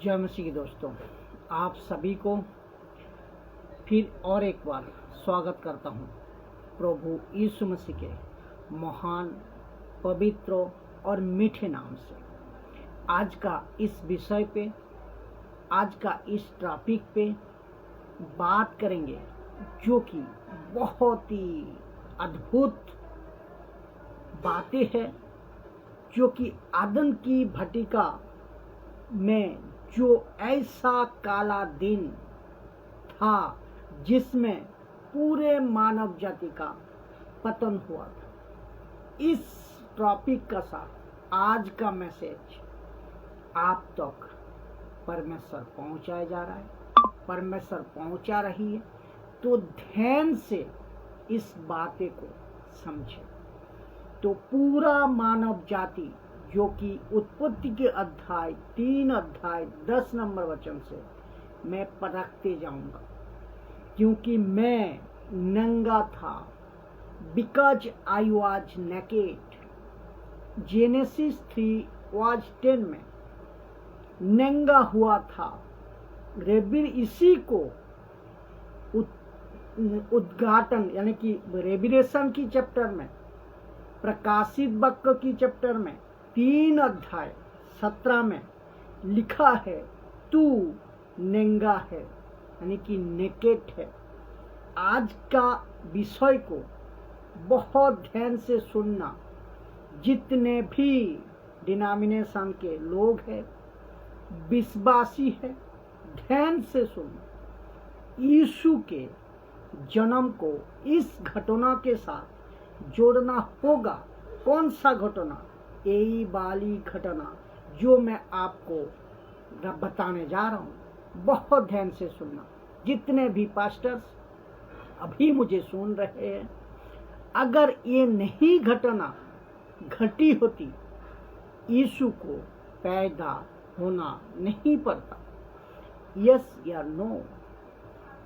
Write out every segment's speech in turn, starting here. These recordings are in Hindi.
जय मसीह के दोस्तों, आप सभी को फिर और एक बार स्वागत करता हूं प्रभु यीशु मसीह के महान, पवित्र और मीठे नाम से। आज का इस विषय पे, आज का इस टॉपिक पे बात करेंगे जो कि बहुत ही अद्भुत बातें हैं, जो कि आदम की भटिका में जो ऐसा काला दिन था जिसमें पूरे मानव जाति का पतन हुआ था। इस टॉपिक का साथ आज का मैसेज आप तक परमेश्वर पहुंचाया जा रहा है, परमेश्वर पहुंचा रही है। तो ध्यान से इस बातें को समझे। तो पूरा मानव जाति जो कि उत्पत्ति के अध्याय 3 अध्याय 10 नंबर वचन से मैं पढ़ते जाऊंगा, क्योंकि मैं नंगा था, because I was naked. Genesis 3:10 में नंगा हुआ था। इसी को उद्घाटन यानी कि रेविलेशन की चैप्टर में, प्रकाशित वाक्य की चैप्टर में 3 अध्याय 17 में लिखा है, तू नंगा है, यानी कि नेकेड है। आज का विषय को बहुत ध्यान से सुनना। जितने भी डिनोमिनेशन के लोग हैं, विश्वासी है, ध्यान से सुनना। यीशु के जन्म को इस घटना के साथ जोड़ना होगा। कौन सा घटना? यही वाली घटना जो मैं आपको बताने जा रहा हूँ। बहुत ध्यान से सुनना। जितने भी पास्टर्स अभी मुझे सुन रहे हैं, अगर ये नहीं घटना घटी होती, यीशु को पैदा होना नहीं पड़ता। यस या नो?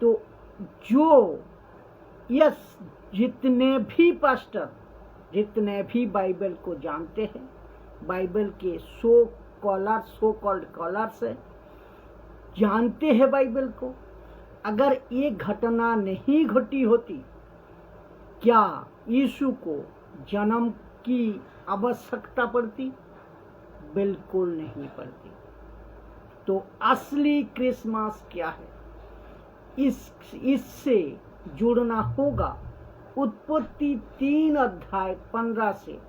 तो जो यस, जितने भी पास्टर, जितने भी बाइबल को जानते हैं, बाइबल के सो कॉल्ड कॉलर्स है, जानते हैं बाइबल को, अगर ये घटना नहीं घटी होती, क्या यीशु को जन्म की आवश्यकता पड़ती? बिल्कुल नहीं पड़ती। तो असली क्रिसमस क्या है, इससे जुड़ना होगा। उत्पत्ति 3 अध्याय 15 से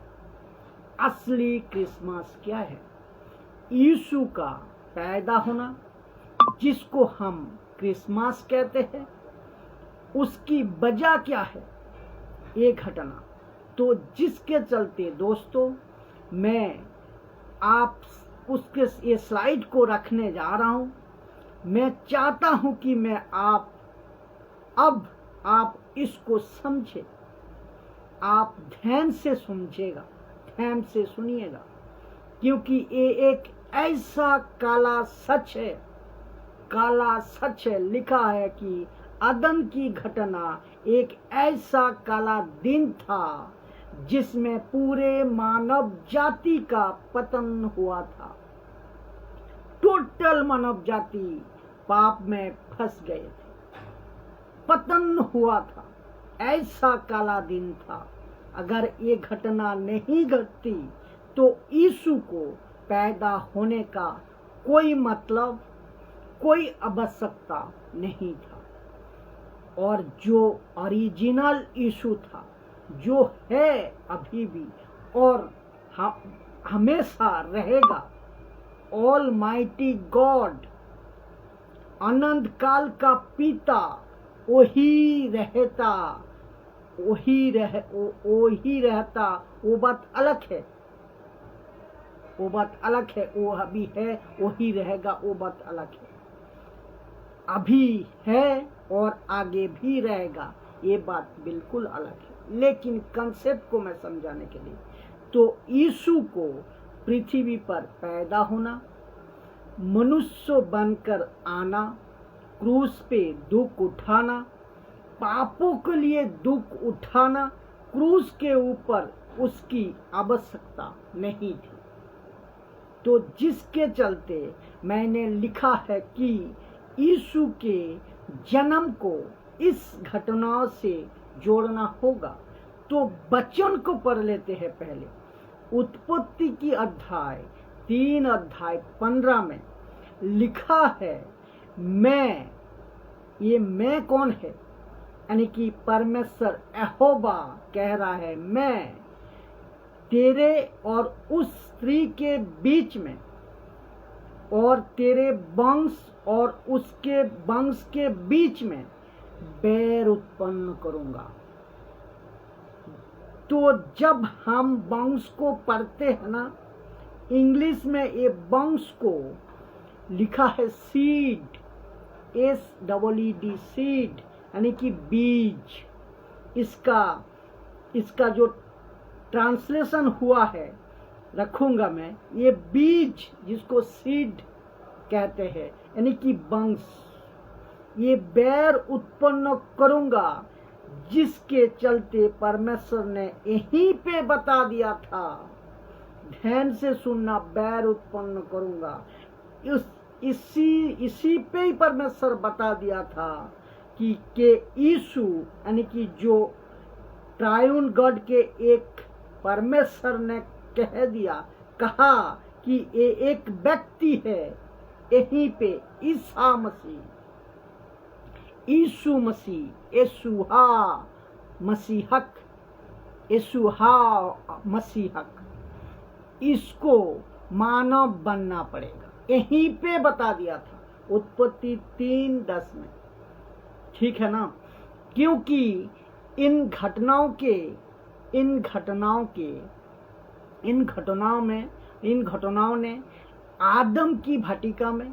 असली क्रिसमस क्या है? यीशु का पैदा होना, जिसको हम क्रिसमस कहते हैं, उसकी वजह क्या है? ये घटना तो जिसके चलते दोस्तों मैं आप उसके ये स्लाइड को रखने जा रहा हूं। मैं चाहता हूं कि मैं आप इसको समझे। आप ध्यान से समझेगा, ध्यान से सुनिएगा, क्योंकि ये एक ऐसा काला सच है, काला सच है। लिखा है कि आदम की घटना एक ऐसा काला दिन था जिसमें पूरे मानव जाति का पतन हुआ था। टोटल मानव जाति पाप में फंस गए थे, पतन हुआ था। ऐसा काला दिन था। अगर ये घटना नहीं घटती तो यीशु को पैदा होने का कोई मतलब, कोई आवश्यकता नहीं था। और जो ओरिजिनल यीशु था, जो है अभी भी और हमेशा रहेगा, ऑलमाइटी गॉड, अनंत काल का पिता, वही रहता, वही रहता। वो बात अलग है, वो बात अलग है। वो अभी है, वही रहेगा, वो बात अलग है। अभी है और आगे भी रहेगा, ये बात बिल्कुल अलग है। लेकिन कंसेप्ट को मैं समझाने के लिए, तो यीशु को पृथ्वी पर पैदा होना, मनुष्य बनकर आना, क्रूस पे दुख उठाना, पापों के लिए दुख उठाना, क्रूस के ऊपर उसकी आवश्यकता नहीं थी। तो जिसके चलते मैंने लिखा है कि यीशु के जन्म को इस घटना से जोड़ना होगा। तो वचन को पढ़ लेते हैं पहले। उत्पत्ति की अध्याय 3 अध्याय 15 में लिखा है, मैं, ये मैं कौन है? यानी कि परमेश्वर यहोवा कह रहा है, मैं तेरे और उस स्त्री के बीच में और तेरे वंश और उसके वंश के बीच में बैर उत्पन्न करूंगा। तो जब हम वंश को पढ़ते हैं ना, इंग्लिश में ये वंश को लिखा है सीड, SEED, सीड यानी कि बीज। इसका जो ट्रांसलेशन हुआ है रखूंगा मैं, ये बीज जिसको सीड कहते हैं यानी कि वंश, ये बैर उत्पन्न करूंगा, जिसके चलते परमेश्वर ने यहीं पे बता दिया था। ध्यान से सुनना, बैर उत्पन्न करूंगा। इसी पे ही परमेश्वर बता दिया था कि यीशु यानी कि जो ट्रायून गॉड के एक परमेश्वर ने कहा कि ये एक व्यक्ति है, यहीं पे ईसा मसीह, यीशु मसीह, यीशुहा मसीहक, इसको मानव बनना पड़ेगा। यहीं पे बता दिया था उत्पत्ति 3:10 में, ठीक है ना? क्योंकि इन घटनाओं ने आदम की भटिका में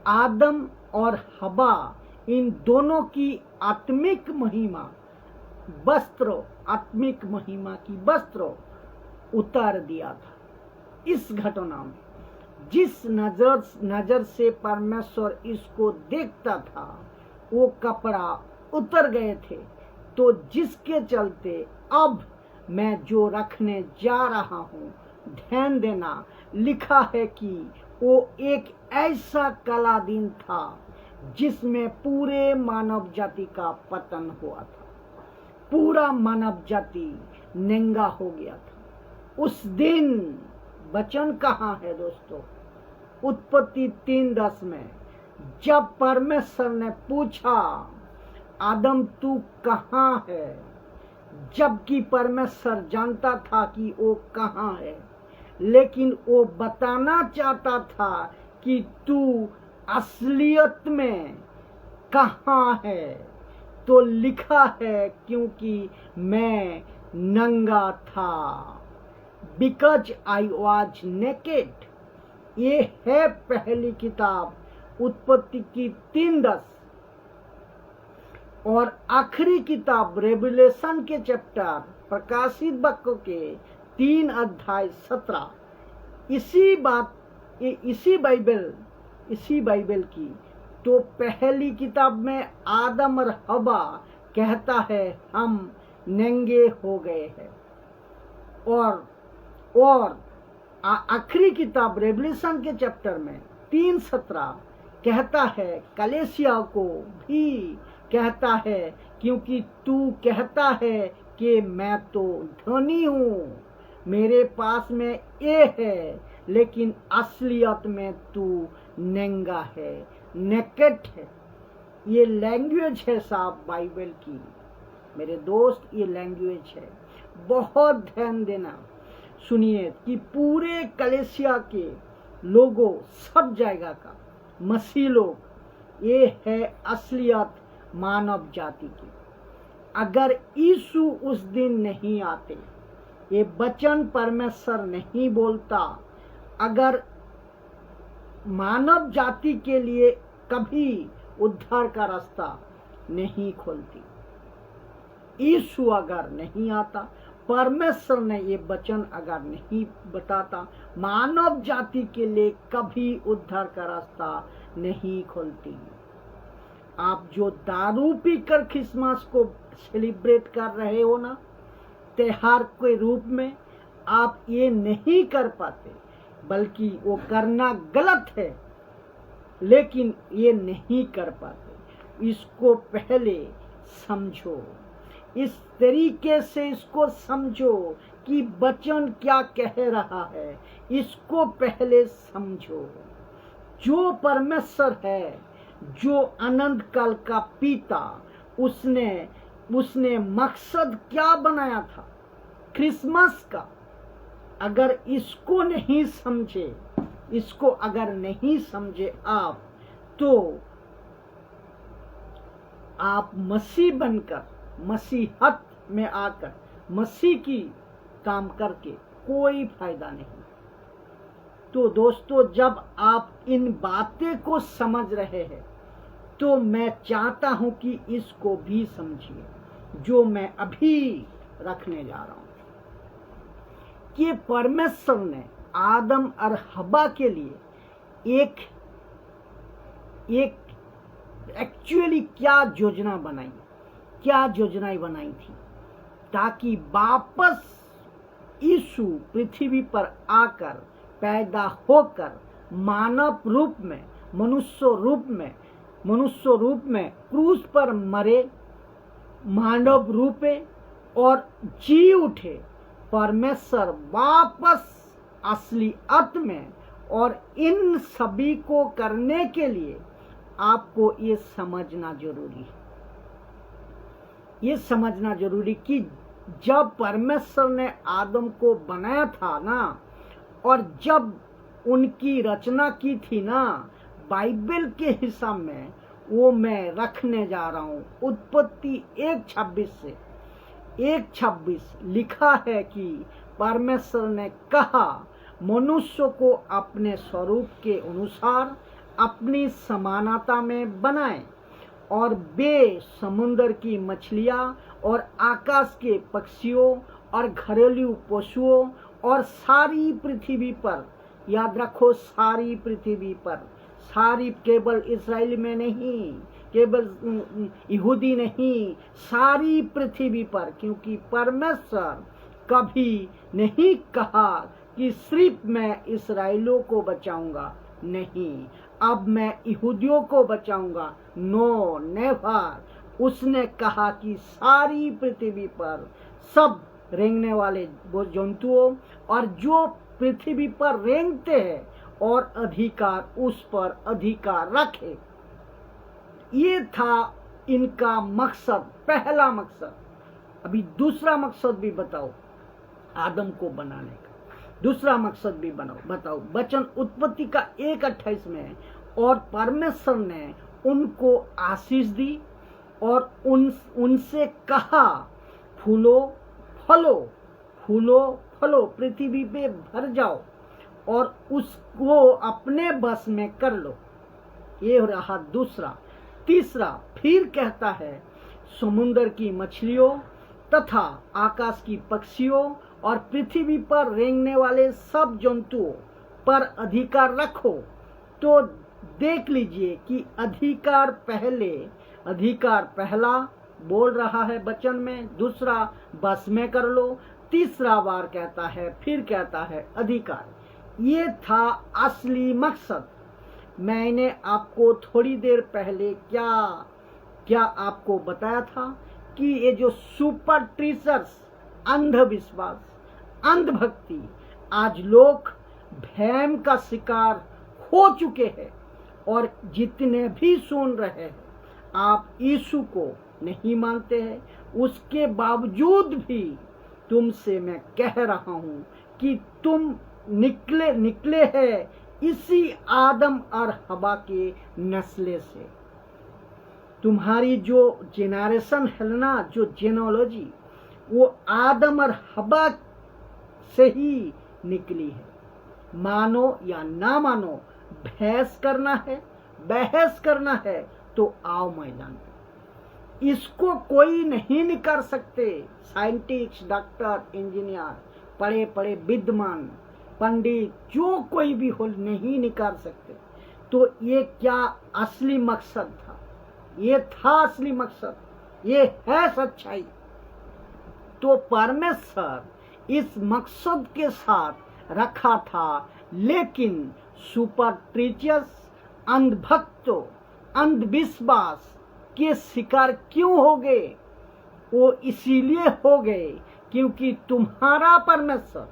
आदम और हवा, इन दोनों की आत्मिक महिमा की वस्त्र उतार दिया था। इस घटना में जिस नजर से परमेश्वर इसको देखता था, वो कपड़ा उतर गए थे। तो जिसके चलते अब मैं जो रखने जा रहा हूं, ध्यान देना, लिखा है कि वो एक ऐसा काला दिन था जिसमें पूरे मानव जाति का पतन हुआ था। पूरा मानव जाति नंगा हो गया था उस दिन। वचन कहाँ है दोस्तों? उत्पत्ति 3:10 में, जब परमेश्वर ने पूछा, आदम तू कहाँ है? जबकि परमेश्वर जानता था कि वो कहाँ है, लेकिन वो बताना चाहता था कि तू असलियत में कहाँ है। तो लिखा है, क्योंकि मैं नंगा था, बिकॉज आई वॉज नेकेड। ये है पहली किताब उत्पत्ति की 3:10 और आखिरी किताब रेवलेशन के चैप्टर प्रकाशित वाक्यों के 3 अध्याय 17। इसी बाइबल की तो पहली किताब में आदम और हवा कहता है हम नंगे हो गए हैं, और आखिरी किताब रेवलेशन के चैप्टर में 3:17 कहता है, कलेसिया को भी कहता है, क्योंकि तू कहता है कि मैं तो धनी हूँ, मेरे पास में ये है, लेकिन असलियत में तू नंगा है, नेकेड है। ये लैंग्वेज है साहब बाइबल की, मेरे दोस्त, ये लैंग्वेज है। बहुत ध्यान देना, सुनिए कि पूरे कलेसिया के लोगों, सब जगह का मसीह लोग, ये है असलियत मानव जाति की। अगर यीशु उस दिन नहीं आते, ये वचन परमेश्वर नहीं बोलता, अगर मानव जाति के लिए कभी उद्धार का रास्ता नहीं खोलती, यीशु अगर नहीं आता, परमेश्वर ने ये वचन अगर नहीं बताता, मानव जाति के लिए कभी उद्धार का रास्ता नहीं खोलती। आप जो दारू पीकर क्रिसमस को सेलिब्रेट कर रहे हो ना, त्योहार के रूप में, आप ये नहीं कर पाते। बल्कि वो करना गलत है, लेकिन ये नहीं कर पाते। इसको पहले समझो, इस तरीके से इसको समझो कि वचन क्या कह रहा है, इसको पहले समझो। जो परमेश्वर है, जो अनंत काल का पिता, उसने मकसद क्या बनाया था क्रिसमस का। अगर इसको नहीं समझे, इसको अगर नहीं समझे आप, तो आप मसीह बनकर, मसीहत में आकर, मसीह की काम करके कोई फायदा नहीं। तो दोस्तों, जब आप इन बातें को समझ रहे हैं, तो मैं चाहता हूं कि इसको भी समझिए, जो मैं अभी रखने जा रहा हूं कि परमेश्वर ने आदम और हवा के लिए एक एक्चुअली क्या योजना बनाई, क्या योजनाएं बनाई थी, ताकि वापस यीशु पृथ्वी पर आकर, पैदा होकर, मानव रूप में, मनुष्य रूप में क्रूस पर मरे, मानव रूपे और जी उठे। परमेश्वर वापस असलियत में, और इन सभी को करने के लिए आपको ये समझना जरूरी है, ये समझना जरूरी कि जब परमेश्वर ने आदम को बनाया था ना, और जब उनकी रचना की थी ना, बाइबल के हिसाब में, वो मैं रखने जा रहा हूं। उत्पत्ति 1:26 से 1:26 लिखा है कि परमेश्वर ने कहा, मनुष्य को अपने स्वरूप के अनुसार अपनी समानता में बनाए, और वे समुद्र की मछलियां और आकाश के पक्षियों और घरेलू पशुओं और सारी पृथ्वी पर, याद रखो सारी पृथ्वी पर, सारी केवल इस्राएल में नहीं, केवल यहूदी नहीं, सारी पृथ्वी पर। क्योंकि परमेश्वर कभी नहीं कहा कि सिर्फ मैं इस्राएलियों को बचाऊंगा, नहीं, अब मैं यहूदियों को बचाऊंगा, नो, नेवर। उसने कहा कि सारी पृथ्वी पर सब रेंगने वाले वो जंतुओं और जो पृथ्वी पर रेंगते हैं, और अधिकार, उस पर अधिकार रखे। ये था इनका मकसद, पहला मकसद। अभी दूसरा मकसद भी बताओ आदम को बनाने का, दूसरा मकसद भी बताओ। वचन उत्पत्ति का 1:28 में, और परमेश्वर ने उनको आशीष दी और उनसे कहा, फूलो फलो, फूलो फलो, पृथ्वी पे भर जाओ और उसको अपने बस में कर लो। ये रहा दूसरा। तीसरा, फिर कहता है, समुद्र की मछलियों तथा आकाश की पक्षियों और पृथ्वी पर रेंगने वाले सब जंतुओं पर अधिकार रखो। तो देख लीजिए कि अधिकार पहला बोल रहा है वचन में, दूसरा बस में कर लो, तीसरा बार कहता है, फिर कहता है अधिकार। ये था असली मकसद। मैंने आपको थोड़ी देर पहले क्या आपको बताया था कि ये जो सुपरस्टिशंस, अंधविश्वास, अंधभक्ति, आज लोग भ्रम का शिकार हो चुके हैं, और जितने भी सुन रहे हैं, आप यीशु को नहीं मानते हैं, उसके बावजूद भी तुमसे मैं कह रहा हूं कि तुम निकले हैं इसी आदम और हवा के नस्ल से। तुम्हारी जो जेनरेशन है ना, जो जेनोलॉजी, वो आदम और हवा से ही निकली है। मानो या ना मानो, बहस करना है तो आओ मैदान पे। इसको कोई नहीं निकाल सकते। साइंटिस्ट, डॉक्टर, इंजीनियर, पढ़े पढ़े विद्वान, पंडित, जो कोई भी हो, नहीं निकाल सकते। तो ये क्या असली मकसद था? ये था असली मकसद, ये है सच्चाई। तो परमेश्वर इस मकसद के साथ रखा था, लेकिन सुपरस्टिशियस अंधभक्तों, अंधविश्वास के शिकार क्यों हो गए? वो इसीलिए हो गए क्योंकि तुम्हारा परमेश्वर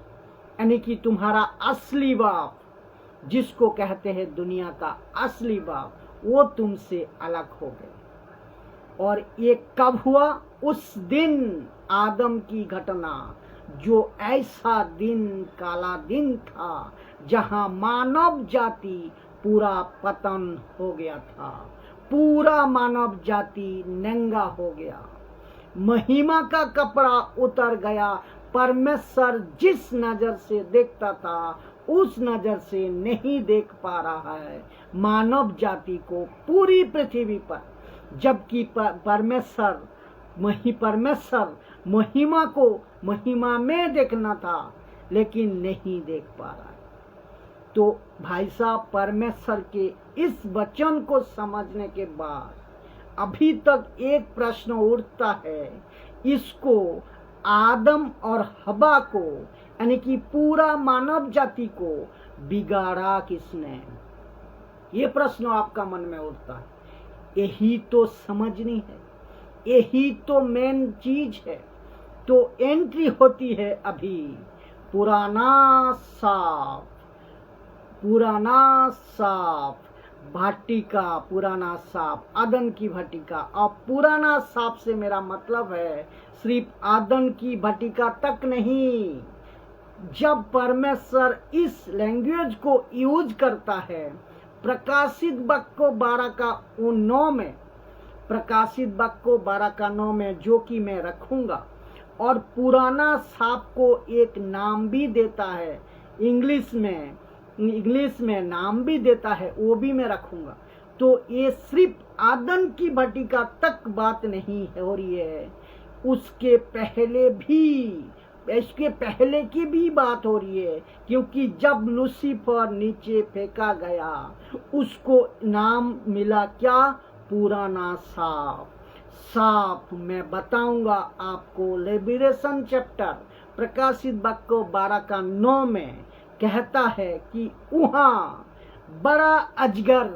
यानी कि तुम्हारा असली बाप, जिसको कहते हैं दुनिया का असली बाप, वो तुमसे अलग हो गए। और ये कब हुआ? उस दिन आदम की घटना, जो ऐसा दिन, काला दिन था जहां मानव जाति पूरा पतन हो गया था, पूरा मानव जाति नंगा हो गया, महिमा का कपड़ा उतर गया। परमेश्वर जिस नजर से देखता था उस नजर से नहीं देख पा रहा है मानव जाति को पूरी पृथ्वी पर, जबकि परमेश्वर महिमा को महिमा में देखना था, लेकिन नहीं देख पा रहा है। तो भाई साहब, परमेश्वर के इस वचन को समझने के बाद अभी तक एक प्रश्न उठता है, इसको आदम और हवा को यानी कि पूरा मानव जाति को बिगाड़ा किसने? ये प्रश्न आपका मन में उठता है। यही तो समझनी है, यही तो मेन चीज है। तो एंट्री होती है अभी पुराना साफ भाटिका, पुराना साफ आदन की भटिका। अब पुराना साफ से मेरा मतलब है सिर्फ आदन की भटिका तक नहीं। जब परमेश्वर इस लैंग्वेज को यूज करता है प्रकाशित वाक्य 12:9 में, प्रकाशित वाक्य 12:9 में, जो कि मैं रखूंगा, और पुराना साफ को एक नाम भी देता है, इंग्लिश में नाम भी देता है, वो भी मैं रखूंगा। तो ये सिर्फ आदन की भटिका तक बात नहीं हो रही है, उसके पहले की भी बात हो रही है। क्योंकि जब लूसीफर नीचे फेंका गया उसको नाम मिला क्या? पुराना साफ। मैं बताऊंगा आपको। लिबरेशन चैप्टर प्रकाशित वाक्य 12:9 में कहता है कि वहाँ बड़ा अजगर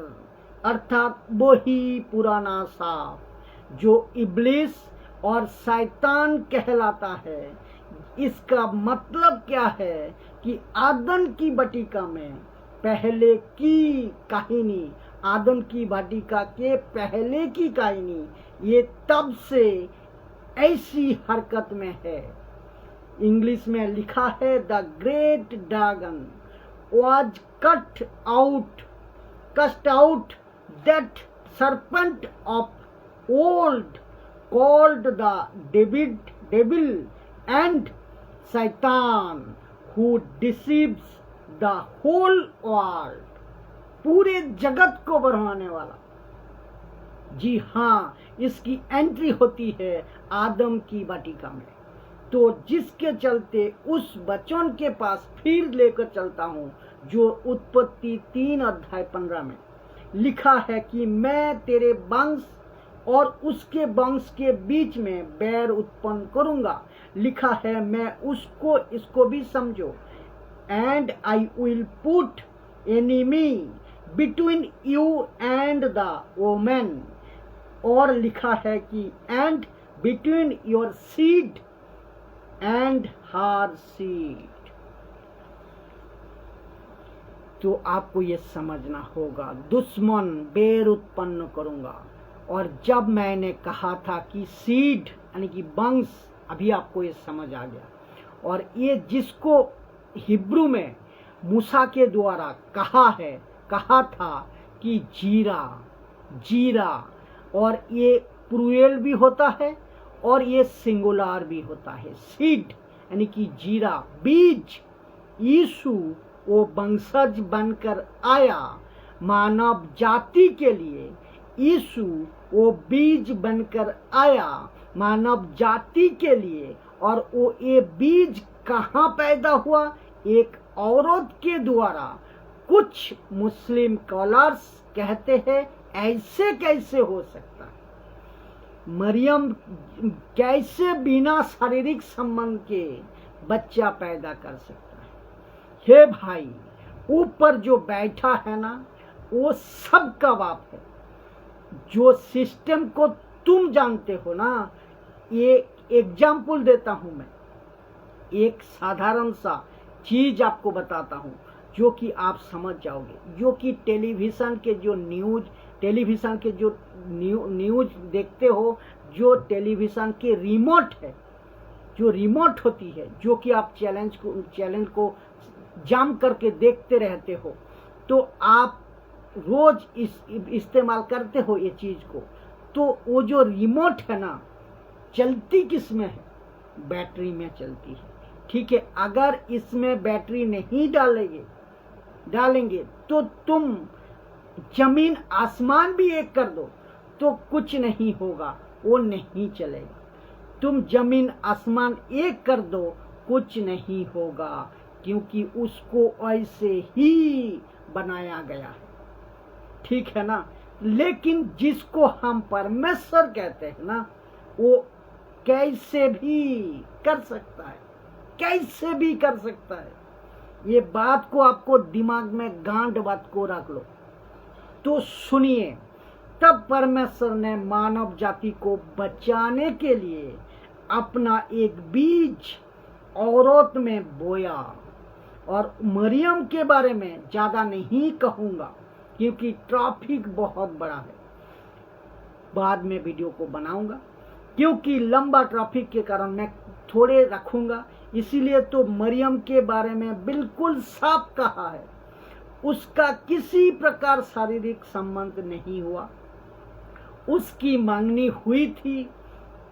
अर्थात वही पुराना साफ जो इब्लिस और शैतान कहलाता है। इसका मतलब क्या है कि आदम की भटिका में पहले की कहानी, आदम की भटिका के पहले की कहानी, ये तब से ऐसी हरकत में है। इंग्लिश में लिखा है the great dragon was cast out, that serpent of old, called the devil and Satan, who deceives the whole world, पूरे जगत को बढ़ाने वाला। जी हाँ, इसकी एंट्री होती है आदम की वाटिका में। तो जिसके चलते उस वचन के पास फिर लेकर चलता हूँ, जो उत्पत्ति 3:15 में लिखा है कि मैं तेरे वंश और उसके वंश के बीच में बैर उत्पन्न करूंगा। लिखा है, मैं इसको भी समझो, and I will put enemy between you and the women. और लिखा है कि and between your seed and her seed. तो आपको ये समझना होगा, दुश्मन बैर उत्पन्न करूंगा। और जब मैंने कहा था कि सीड यानी कि वंश, अभी आपको ये समझ आ गया। और ये जिसको हिब्रू में मूसा के द्वारा कहा था कि जीरा, और ये प्लूरल भी होता है और ये सिंगुलर भी होता है। सीड यानी कि जीरा, बीज। यीशु वो वंशज बनकर आया मानव जाति के लिए। यीशु वो बीज बनकर आया मानव जाति के लिए। और वो ये बीज कहाँ पैदा हुआ? एक औरत के द्वारा। कुछ मुस्लिम स्कॉलर्स कहते हैं ऐसे कैसे हो सकता है? मरियम कैसे बिना शारीरिक संबंध के बच्चा पैदा कर सकता है? हे भाई, ऊपर जो बैठा है ना, वो सबका बाप है। जो सिस्टम को तुम जानते हो ना, ये एग्जाम्पल देता हूं मैं, एक साधारण सा चीज आपको बताता हूं जो कि आप समझ जाओगे। जो कि टेलीविजन के जो न्यूज देखते हो, जो टेलीविजन के रिमोट है, जो रिमोट होती है, जो कि आप चैलेंज को जाम करके देखते रहते हो, तो आप रोज इस्तेमाल करते हो ये चीज को। तो वो जो रिमोट है ना, चलती किस में है? बैटरी में चलती है। ठीक है, अगर इसमें बैटरी नहीं डालेंगे तो तुम जमीन आसमान भी एक कर दो तो कुछ नहीं होगा, वो नहीं चलेगा। तुम जमीन आसमान एक कर दो, कुछ नहीं होगा, क्योंकि उसको ऐसे ही बनाया गया है। ठीक है ना। लेकिन जिसको हम परमेश्वर कहते हैं ना, वो कैसे भी कर सकता है, कैसे भी कर सकता है। ये बात को आपको दिमाग में गांठ बात को रख लो। तो सुनिए, तब परमेश्वर ने मानव जाति को बचाने के लिए अपना एक बीज औरत में बोया। और मरियम के बारे में ज्यादा नहीं कहूंगा क्योंकि ट्रैफिक बहुत बड़ा है, बाद में वीडियो को बनाऊंगा, क्योंकि लंबा ट्रैफिक के कारण मैं थोड़े रखूंगा। इसीलिए तो मरियम के बारे में बिल्कुल साफ कहा है, उसका किसी प्रकार शारीरिक संबंध नहीं हुआ। उसकी मांगनी हुई थी,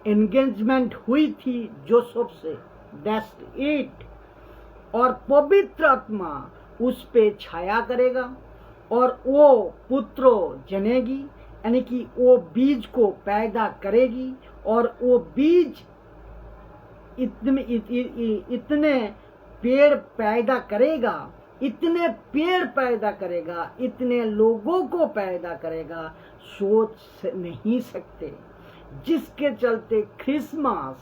एंगेजमेंट हुई थी जोसेफ से, दैट्स इट। और पवित्र आत्मा उस पे छाया करेगा और वो पुत्र जनेगी, यानी कि वो बीज को पैदा करेगी। और वो बीज इतने पेड़ पैदा करेगा, इतने लोगों को पैदा करेगा, सोच नहीं सकते। जिसके चलते क्रिसमस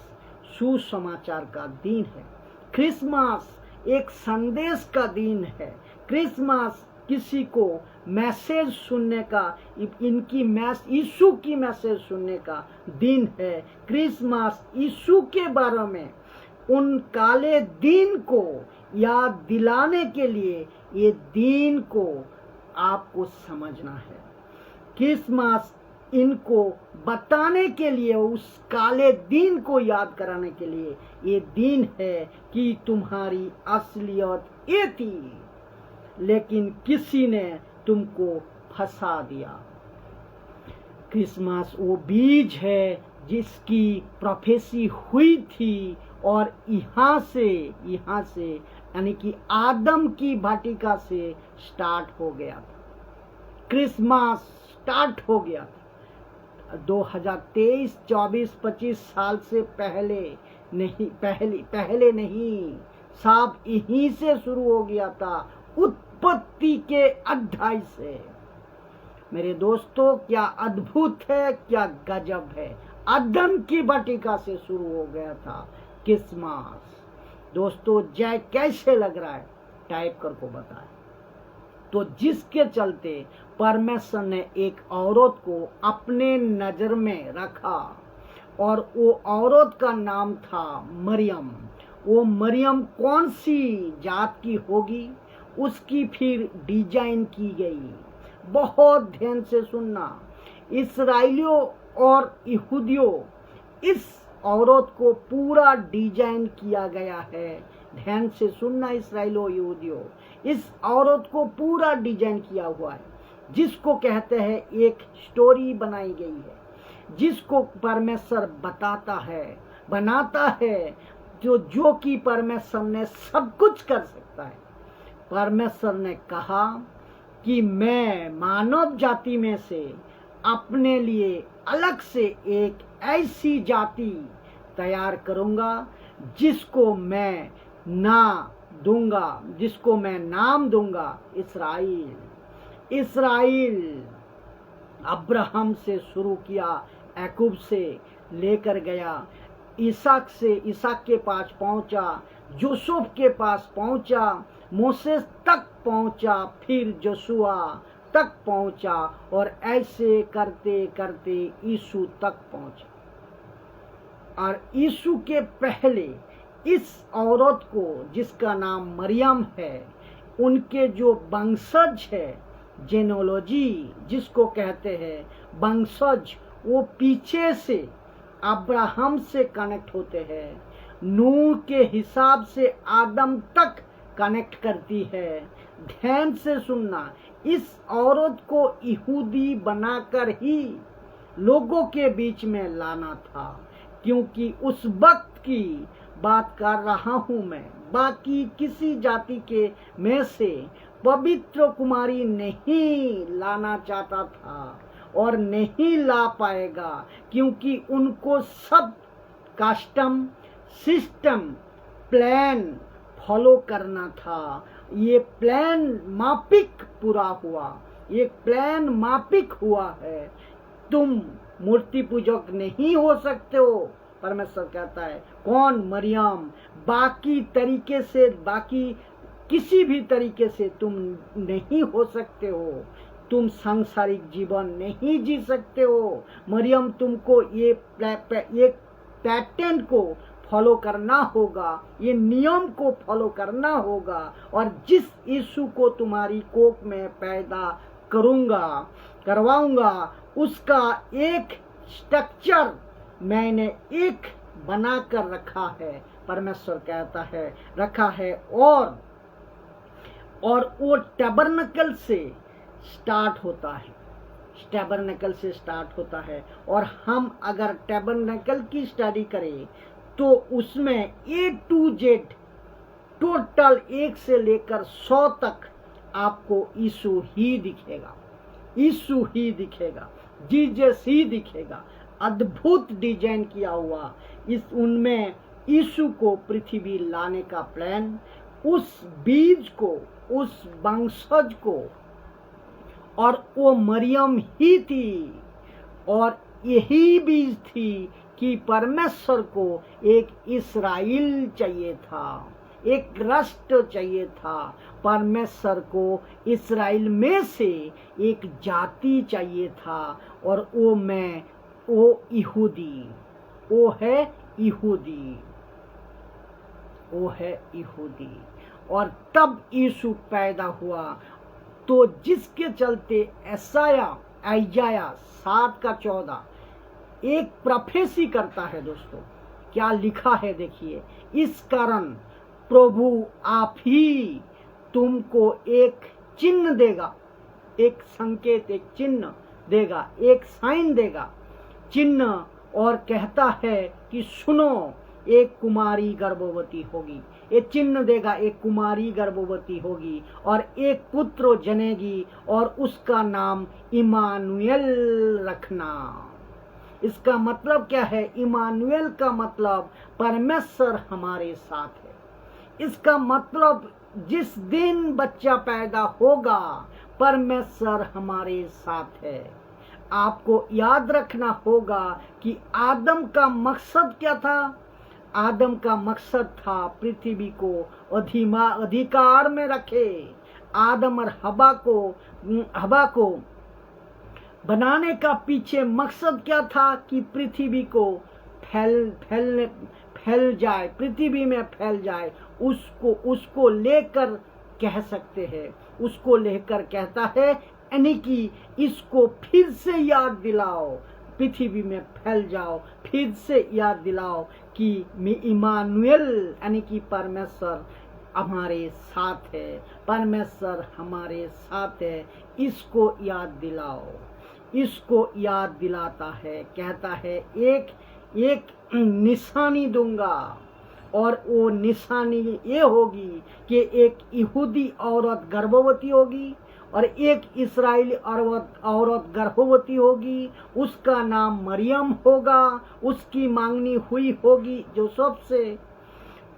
सुसमाचार का दिन है, क्रिसमस एक संदेश का दिन है, क्रिसमस किसी को मैसेज सुनने का, यीशु की मैसेज सुनने का दिन है। क्रिसमस यीशु के बारे में उन काले दिन को याद दिलाने के लिए ये दिन को आपको समझना है। क्रिसमस इनको बताने के लिए, उस काले दिन को याद कराने के लिए ये दिन है कि तुम्हारी असलियत ये थी, लेकिन किसी ने तुमको फंसा दिया। क्रिसमस वो बीज है जिसकी प्रोफेसी हुई थी और यहाँ से यानी कि आदम की वाटिका से स्टार्ट हो गया था। क्रिसमस स्टार्ट हो गया था 2023, 24, 25 साल से पहले नहीं, सब यहीं से शुरू हो गया था, उत्पत्ति के अध्याय से। मेरे दोस्तों, क्या अद्भुत है, क्या गजब है। आदम की वाटिका से शुरू हो गया था क्रिसमस। दोस्तों, जय कैसे लग रहा है टाइप कर को बताएं। तो जिसके चलते परमेश्वर ने एक औरत को अपने नजर में रखा और वो औरत का नाम था मरियम। वो मरियम कौन सी जात की होगी, उसकी फिर डिजाइन की गई। बहुत ध्यान से सुनना, इस्राएलियों और यहूदियों, इस औरत को पूरा डिजाइन किया गया है। ध्यान से सुनना इस्राएलियों यहूदियों, इस औरत को पूरा डिजाइन किया हुआ है, जिसको कहते हैं एक स्टोरी बनाई गई है, जिसको परमेश्वर बनाता है, जो कि परमेश्वर ने सब कुछ कर सकता है। परमेश्वर ने कहा कि मैं मानव जाति में से अपने लिए अलग से एक ऐसी जाति तैयार करूंगा जिसको मैं नाम दूंगा इस्राएल। अब्राहम से शुरू किया, याकूब से लेकर गया, इसहाक के पास पहुंचा, यूसुफ के पास पहुंचा, मोसेस तक पहुंचा, फिर जोशुआ तक पहुंचा और ऐसे करते करते यीशु तक पहुंचा। और यीशु के पहले इस औरत को, जिसका नाम मरियम है, उनके जो वंशज है, जेनोलॉजी जिसको कहते हैं वंशज, वो पीछे से अब्राहम से कनेक्ट होते हैं, नूह के हिसाब से आदम तक कनेक्ट करती है। ध्यान से सुनना, इस औरत को यहूदी बनाकर ही लोगों के बीच में लाना था, क्योंकि उस वक्त की बात कर रहा हूं मैं। बाकी किसी जाति के में से पवित्र कुमारी नहीं लाना चाहता था और नहीं ला पाएगा, क्योंकि उनको सब कस्टम, सिस्टम, प्लान फॉलो करना था। ये प्लान मापिक पूरा हुआ, ये प्लान मापिक हुआ है। तुम मूर्ति पूजक नहीं हो सकते हो, परमेश्वर कहता है। कौन? मरियम। बाकी तरीके से, बाकी किसी भी तरीके से तुम नहीं हो सकते हो। तुम सांसारिक जीवन नहीं जी सकते हो। मरियम, तुमको ये पैटर्न को फॉलो करना होगा, ये नियम को फॉलो करना होगा। और जिस यीशु को तुम्हारी कोख में पैदा करवाऊंगा, उसका एक स्ट्रक्चर मैंने एक बना कर रखा है, परमेश्वर कहता है, रखा है। और वो टैबरनेकल से स्टार्ट होता है, टैबरनेकल से स्टार्ट होता है। और हम अगर टैबरनेकल की स्टडी करें तो उसमें A to Z टोटल 1 से लेकर 100 तक आपको यीशु ही दिखेगा, यीशु ही दिखेगा, जीसस ही दिखेगा। अद्भुत डिजाइन किया हुआ इस उनमें यीशु को पृथ्वी लाने का प्लान, उस बीज को, उस वंशज को, और वो मरियम ही थी। और यही बीज थी कि परमेश्वर को एक इस्राएल चाहिए था, एक राष्ट्र चाहिए था। परमेश्वर को इस्राएल में से एक जाति चाहिए था, और वो यहूदी, वो है यहूदी, वो है यहूदी। और तब यीशु पैदा हुआ, तो जिसके चलते आइजाया 7:14 एक प्रोफेसी करता है। दोस्तों, क्या लिखा है देखिए, इस कारण प्रभु आप ही तुमको एक चिन्ह देगा, एक संकेत, एक चिन्ह देगा, एक साइन देगा, चिन्ह। और कहता है कि सुनो, एक कुमारी गर्भवती होगी, ये चिन्ह देगा, एक कुमारी गर्भवती होगी और एक पुत्र जनेगी, और उसका नाम इमानुएल रखना। इसका मतलब क्या है? इमानुएल का मतलब परमेश्वर हमारे साथ है। इसका मतलब जिस दिन बच्चा पैदा होगा, परमेश्वर हमारे साथ है। आपको याद रखना होगा कि आदम का मकसद क्या था? आदम का मकसद था पृथ्वी को अधिकार में रखे। आदम और हवा को बनाने का पीछे मकसद क्या था? कि पृथ्वी को फैल जाए, पृथ्वी में फैल जाए। उसको लेकर कह सकते हैं, उसको लेकर कहता है, यानी कि इसको फिर से याद दिलाओ, पृथ्वी में फैल जाओ, फिर से याद दिलाओ कि इमानुएल यानी कि परमेश्वर हमारे साथ है, परमेश्वर हमारे साथ है। इसको याद दिलाओ, इसको याद दिलाता है। कहता है एक निशानी दूंगा, और वो निशानी ये होगी कि एक यहूदी औरत गर्भवती होगी और एक इस्राएली औरत गर्भवती होगी। उसका नाम मरियम होगा, उसकी मांगनी हुई होगी जोसेफ से,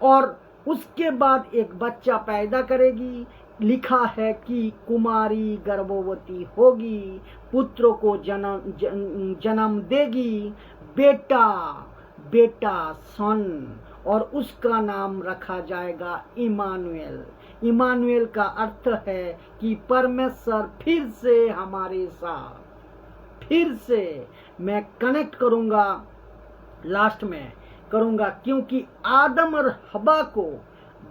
और उसके बाद एक बच्चा पैदा करेगी। लिखा है कि कुमारी गर्भवती होगी, पुत्र को जन्म देगी, बेटा सन, और उसका नाम रखा जाएगा इमानुएल। इमानुएल का अर्थ है कि परमेश्वर फिर से हमारे साथ। फिर से मैं कनेक्ट करूंगा, लास्ट में करूंगा, क्योंकि आदम और हवा को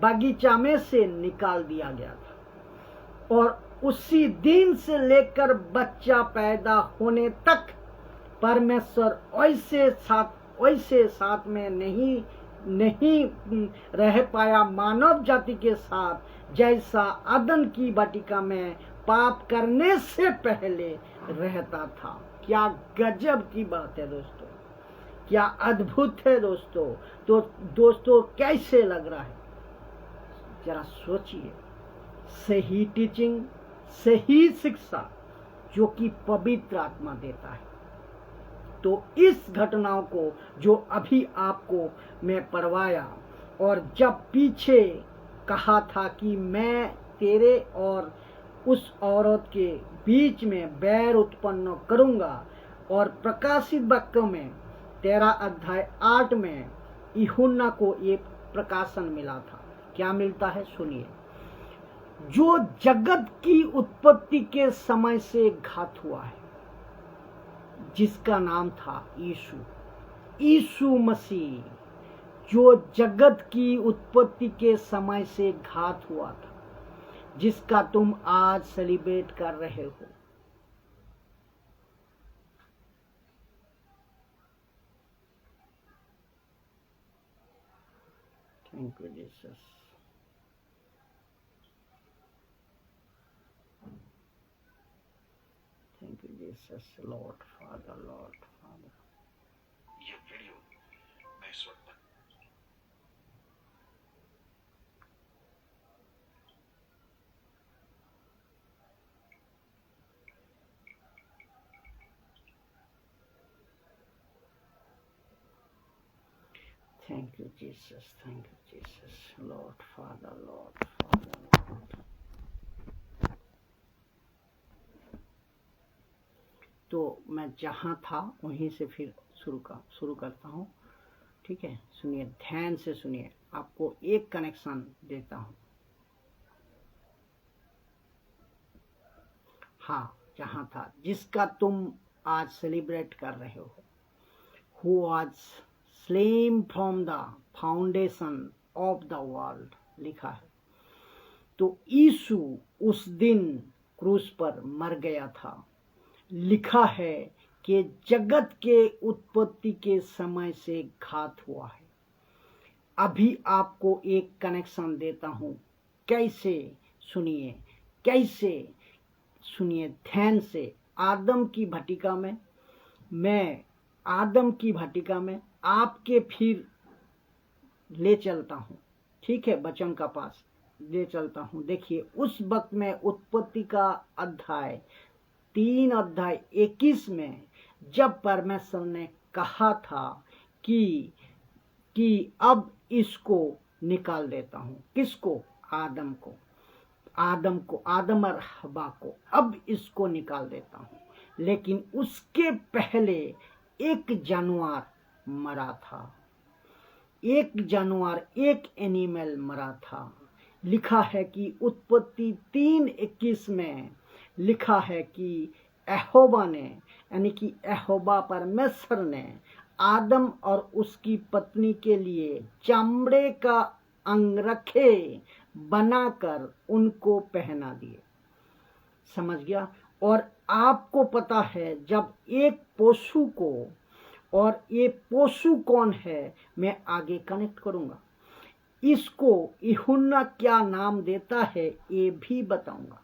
बगीचा में से निकाल दिया गया था और उसी दिन से लेकर बच्चा पैदा होने तक परमेश्वर वैसे साथ में नहीं रह पाया मानव जाति के साथ, जैसा अदन की वाटिका में पाप करने से पहले रहता था। क्या गजब की बात है दोस्तों, क्या अद्भुत है दोस्तों। तो दोस्तों कैसे लग रहा है, जरा सोचिए। सही टीचिंग, सही शिक्षा जो कि पवित्र आत्मा देता है। तो इस घटनाओं को जो अभी आपको मैं पढ़वाया, और जब पीछे कहा था कि मैं तेरे और उस औरत के बीच में बैर उत्पन्न करूंगा, और प्रकाशित वाक्य में 13 अध्याय 8 में यूहन्ना को ये प्रकाशन मिला था। क्या मिलता है सुनिए। जो जगत की उत्पत्ति के समय से घात हुआ है, जिसका नाम था यीशु मसीह, जो जगत की उत्पत्ति के समय से घात हुआ था, जिसका तुम आज सेलिब्रेट कर रहे हो। Thank you Jesus. Thank you Jesus, Lord father, Lord father. ये वीडियो मैं इस वक्त Thank you, Jesus. Thank you, Jesus. Lord, Father, Lord, Father, Lord. तो मैं जहाँ था वहीं से फिर शुरू करता हूँ। ठीक है, सुनिए, ध्यान से सुनिए। आपको एक कनेक्शन देता हूँ। हाँ, जहाँ था, जिसका तुम आज सेलिब्रेट कर रहे हो। Who was slain from the foundation of the world, लिखा है। तो यीशु उस दिन क्रूस पर मर गया था। लिखा है कि जगत के उत्पत्ति के समय से घात हुआ है। अभी आपको एक कनेक्शन देता हूँ। कैसे सुनिए, कैसे सुनिए ध्यान से। आदम की भटिका में, मैं आदम की भटिका में आपके फिर ले चलता हूँ। ठीक है, वचन का पास ले चलता हूँ। देखिए, उस वक्त में उत्पत्ति का अध्याय 3 अध्याय 21 में जब परमेश्वर ने कहा था कि अब इसको निकाल देता हूँ। किसको? आदम को, आदम और हवा को अब इसको निकाल देता हूँ। लेकिन उसके पहले एक जानवर मरा था, एक जानवर, एक एनिमल मरा था। लिखा है कि उत्पत्ति 3:21 में लिखा है कि यहोवा ने, यानी कि यहोवा परमेश्वर ने आदम और उसकी पत्नी के लिए चमड़े का अंगरखे बनाकर उनको पहना दिए। समझ गया? और आपको पता है, जब एक पशु को, और ये पशु कौन है मैं आगे कनेक्ट करूंगा, इसको यूहन्ना क्या नाम देता है ये भी बताऊंगा।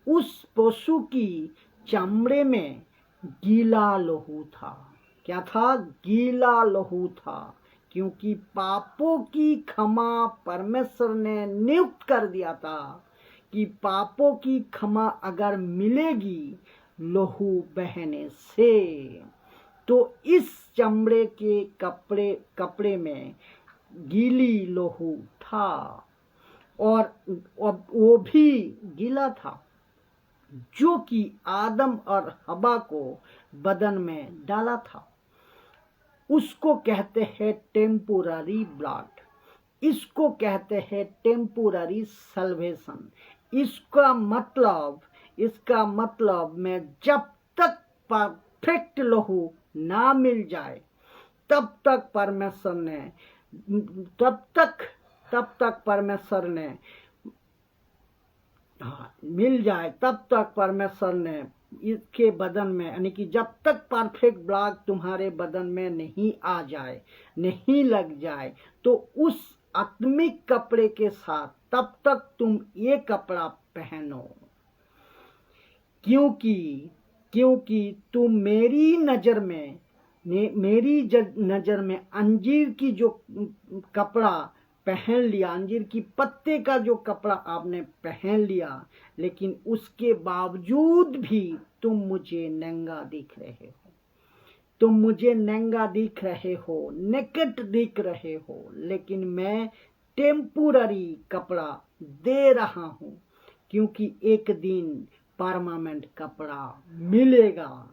उस पशु की चमड़े में गीला लहू था। क्या था? गीला लहू था, क्योंकि पापों की क्षमा परमेश्वर ने नियुक्त कर दिया था कि पापों की क्षमा अगर मिलेगी लहू बहने से, तो इस चमड़े के कपड़े में गीली लहू था, और वो भी गीला था, जो कि आदम और हवा को बदन में डाला था। उसको कहते हैं टेम्पोररी ब्लड। इसको कहते हैं टेम्पोररी सल्वेशन। इसका मतलब मैं जब तक परफेक्ट लहू ना मिल जाए तब तक परमेश्वर ने मिल जाए तब तक परमेश्वर ने इसके बदन में, यानी कि जब तक परफेक्ट ब्लॉग तुम्हारे बदन में नहीं आ जाए, नहीं लग जाए, तो उस आत्मिक कपड़े के साथ तब तक तुम ये कपड़ा पहनो, क्योंकि तुम मेरी नजर में अंजीर की जो कपड़ा पहन लिया, अंजीर की पत्ते का जो कपड़ा आपने पहन लिया, लेकिन उसके बावजूद भी तुम मुझे नंगा दिख रहे हो, नेकेड दिख रहे हो, लेकिन मैं टेम्पोररी कपड़ा दे रहा हूं, क्योंकि एक दिन परमानेंट कपड़ा मिलेगा।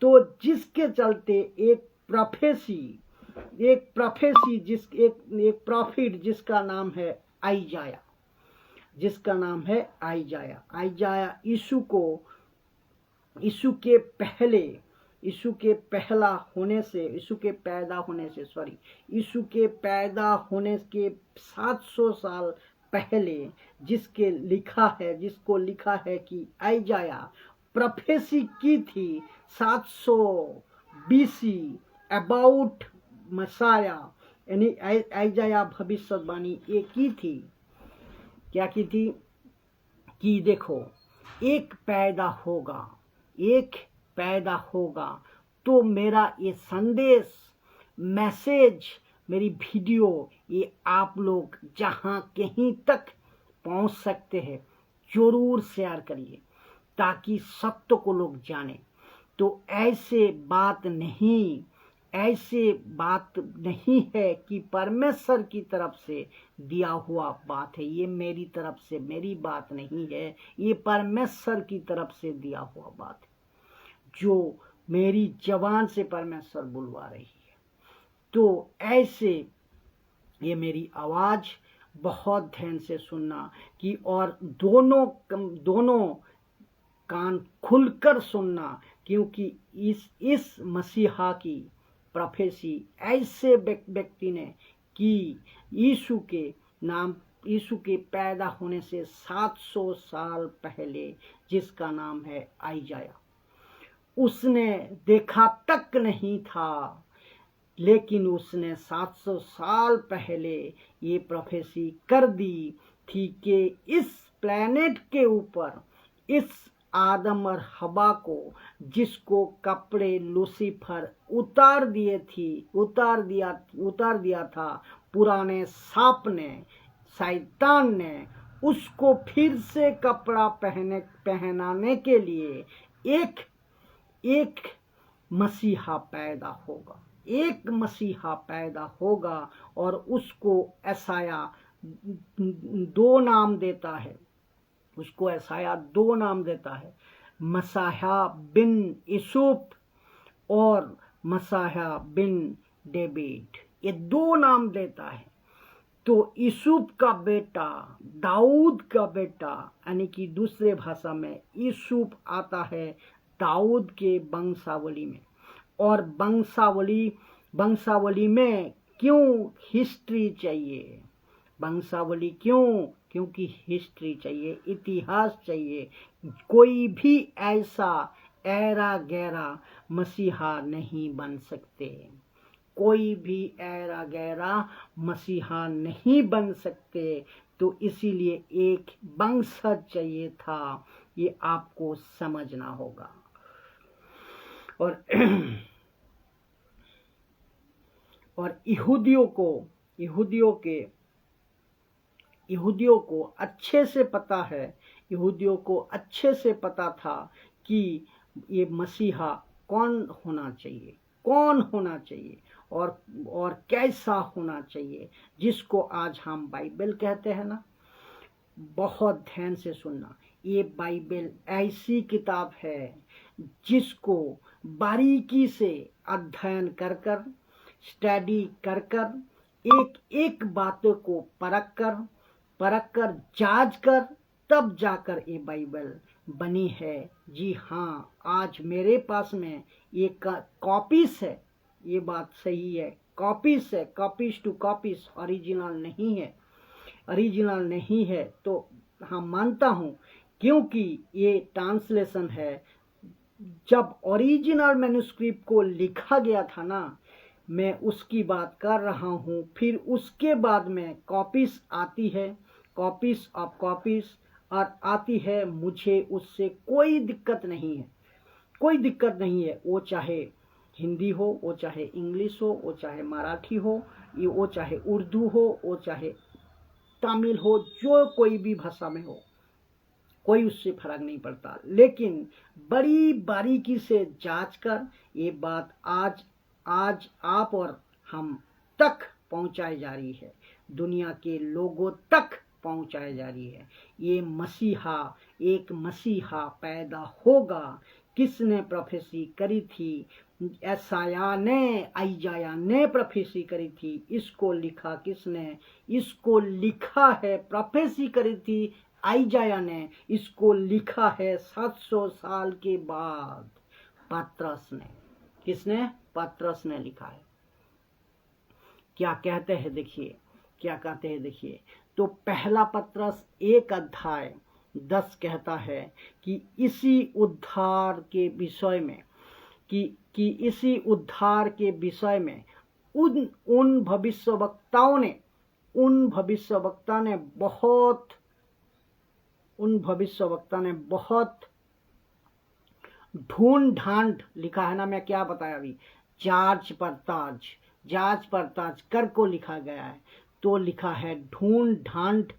तो जिसके चलते एक प्रॉफिट जिसका नाम है आइजाया, यीशु के पैदा होने के 700 साल पहले जिसको लिखा है कि आइजाया प्रोफेसी की थी 700 BC अबाउट मसाया, यानी आइजाया भविष्यवाणी ये की थी, क्या की थी कि देखो एक पैदा होगा तो मेरा ये संदेश, मैसेज, मेरी वीडियो ये आप लोग जहाँ कहीं तक पहुँच सकते हैं जरूर शेयर करिए, ताकि सत्य को लोग जाने। तो ऐसे बात नहीं है कि परमेश्वर की तरफ से दिया हुआ बात है, ये मेरी तरफ से मेरी बात नहीं है, ये परमेश्वर की तरफ से दिया हुआ बात है जो मेरी जबान से परमेश्वर बुलवा रही है। तो ऐसे ये मेरी आवाज बहुत ध्यान से सुनना कि और दोनों कान खुलकर सुनना, क्योंकि इस मसीहा की प्रोफेसी ऐसे व्यक्ति ने कि यीशु के पैदा होने से 700 साल पहले, जिसका नाम है आइजाया। उसने देखा तक नहीं था, लेकिन उसने 700 साल पहले ये प्रोफेसी कर दी थी कि इस प्लेनेट के ऊपर इस आदम और हवा को, जिसको कपड़े लूसीफर उतार दिया था पुराने सांप ने, शैतान ने, उसको फिर से कपड़ा पहनाने के लिए एक मसीहा पैदा होगा, और उसको यशाया 2 नाम देता है, मसाहा बिन यूसुफ और मसाहा बिन डेविड, ये 2 नाम देता है। तो यूसुफ का बेटा, दाऊद का बेटा, यानी कि दूसरे भाषा में यूसुफ आता है दाऊद के वंशावली में। और वंशावली में क्यों हिस्ट्री चाहिए? वंशावली क्योंकि हिस्ट्री चाहिए, इतिहास चाहिए। कोई भी ऐसा ऐरा गैरा मसीहा नहीं बन सकते, तो इसीलिए एक वंशज चाहिए था, ये आपको समझना होगा। और यहूदियों को अच्छे से पता था कि ये मसीहा कौन होना चाहिए और कैसा होना चाहिए, जिसको आज हम बाइबल कहते हैं ना। बहुत ध्यान से सुनना, ये बाइबल ऐसी किताब है जिसको बारीकी से अध्ययन कर स्टडी कर एक एक बातों को परख कर जांच कर तब जाकर ये बाइबल बनी है। जी हाँ, आज मेरे पास में ये कॉपीज है, ये बात सही है, कॉपीज है, कॉपीज टू कॉपीज, ओरिजिनल नहीं है, ओरिजिनल नहीं है। तो हाँ मानता हूँ, क्योंकि ये ट्रांसलेशन है। जब ओरिजिनल मैन्युस्क्रिप्ट को लिखा गया था ना, मैं उसकी बात कर रहा हूँ। फिर उसके बाद में कॉपीज आती है, कॉपीज ऑफ कॉपीज और आती है। मुझे उससे कोई दिक्कत नहीं है, कोई दिक्कत नहीं है। वो चाहे हिंदी हो, वो चाहे इंग्लिश हो, वो चाहे मराठी हो, वो चाहे उर्दू हो, वो चाहे तमिल हो, जो कोई भी भाषा में हो, कोई उससे फर्क नहीं पड़ता। लेकिन बड़ी बारीकी से जांच कर ये बात आज आप और हम तक पहुंचाई जा रही है, दुनिया के लोगों तक पहुंचाई जा रही है। ये मसीहा, एक मसीहा पैदा होगा। किसने प्रोफेसी करी थी? यशायाह ने, आइजाया ने प्रोफेसी करी थी। इसको लिखा किसने? इसको लिखा है, प्रोफेसी करी थी आइजाया ने। इसको लिखा है 700 साल के बाद पतरस ने। किसने? पतरस ने लिखा है। क्या कहते हैं देखिए, क्या कहते हैं देखिए। तो पहला पतरस 1:10 कहता है कि इसी उद्धार के विषय में, कि इसी उद्धार के विषय में उन भविष्यवक्ताओं ने बहुत ढूंढ ढांड, लिखा है ना, मैं क्या बताया अभी, जांच पड़ताछ कर को लिखा गया है। तो लिखा है ढूंढ ढांड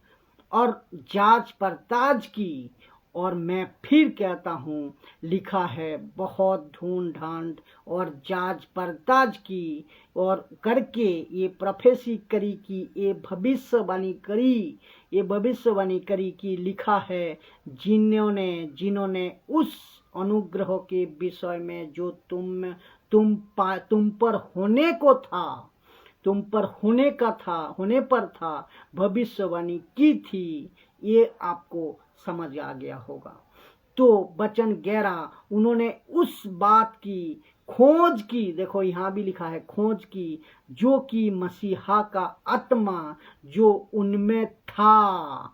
और जांच पड़ताछ की। और मैं फिर कहता हूँ, लिखा है बहुत ढूंढ ढांड और जांच पड़ताछ की और करके ये प्रोफेसी करी की, ये भविष्यवाणी करी की। लिखा है जिन्होंने उस अनुग्रह के विषय में जो तुम पर होने पर था भविष्यवाणी की थी। ये आपको समझ आ गया होगा। तो वचन 11, उन्होंने उस बात की खोज की, देखो यहाँ भी लिखा है खोज की, जो कि मसीहा का आत्मा जो उनमें था।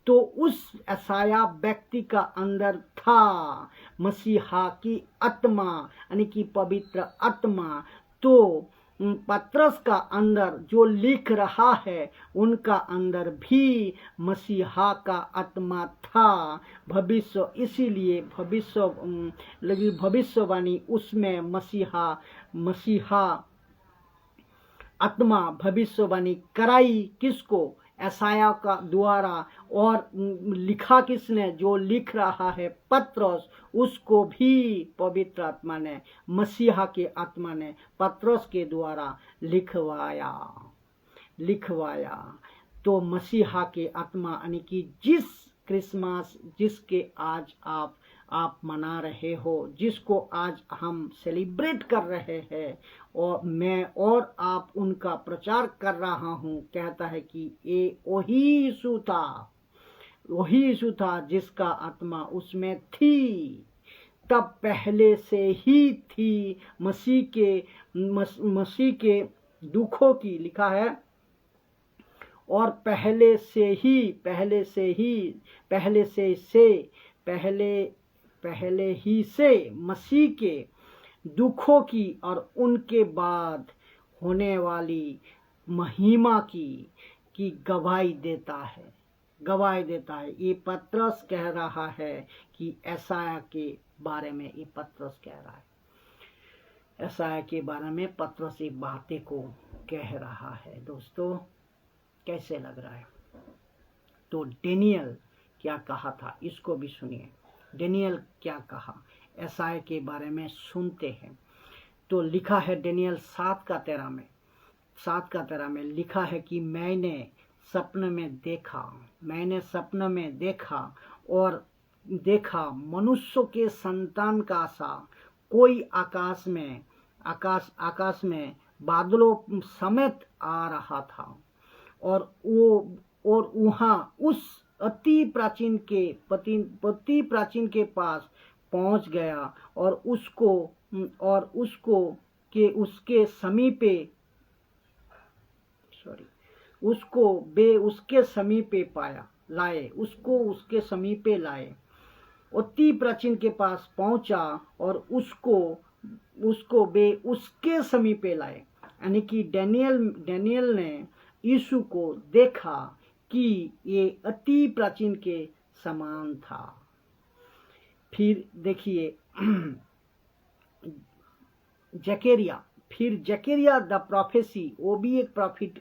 तो उस यशायाह व्यक्ति का अंदर था मसीहा की आत्मा, यानी कि पवित्र आत्मा। तो पतरस का अंदर जो लिख रहा है, उनका अंदर भी मसीहा का आत्मा था। भविष्य, इसीलिए भविष्यवाणी उसमें मसीहा आत्मा भविष्यवाणी कराई। किसको? यशायाह का द्वारा। और लिखा किसने? जो लिख रहा है पतरस, उसको भी पवित्र आत्मा ने, मसीहा के आत्मा ने पतरस के द्वारा लिखवाया। तो मसीहा के आत्मा, यानी कि जिस क्रिसमस जिसके आज आप मना रहे हो, जिसको आज हम सेलिब्रेट कर रहे हैं, और मैं और आप उनका प्रचार कर रहा हूँ, कहता है कि ये वही यीशु था जिसका आत्मा उसमें थी, तब पहले से ही थी। मसीह के दुखों की, लिखा है, और पहले ही से मसीह के दुखों की और उनके बाद होने वाली महिमा की गवाही देता है। ये पतरस कह रहा है कि यशायाह के बारे में, ये पतरस कह रहा है, यशायाह के बारे में पतरस ये बातें को कह रहा है। दोस्तों, कैसे लग रहा है? तो डेनियल क्या कहा था, इसको भी सुनिए। डेनियल क्या कहा यशायाह के बारे में, सुनते हैं। तो लिखा है डेनियल 7:13 में लिखा है कि मैंने सपने में देखा मनुष्य के संतान का सा कोई आकाश में बादलों समेत आ रहा था और वहां उस अति प्राचीन के पास पहुंच गया और उसके समीपे उसके समीपे लाए अति प्राचीन के पास पहुंचा और उसके समीपे लाए। यानी कि डैनियल ने यीशु को देखा कि ये अति प्राचीन के समान था। फिर देखिए जकरिया द प्रोफेसी, वो भी एक प्रॉफिट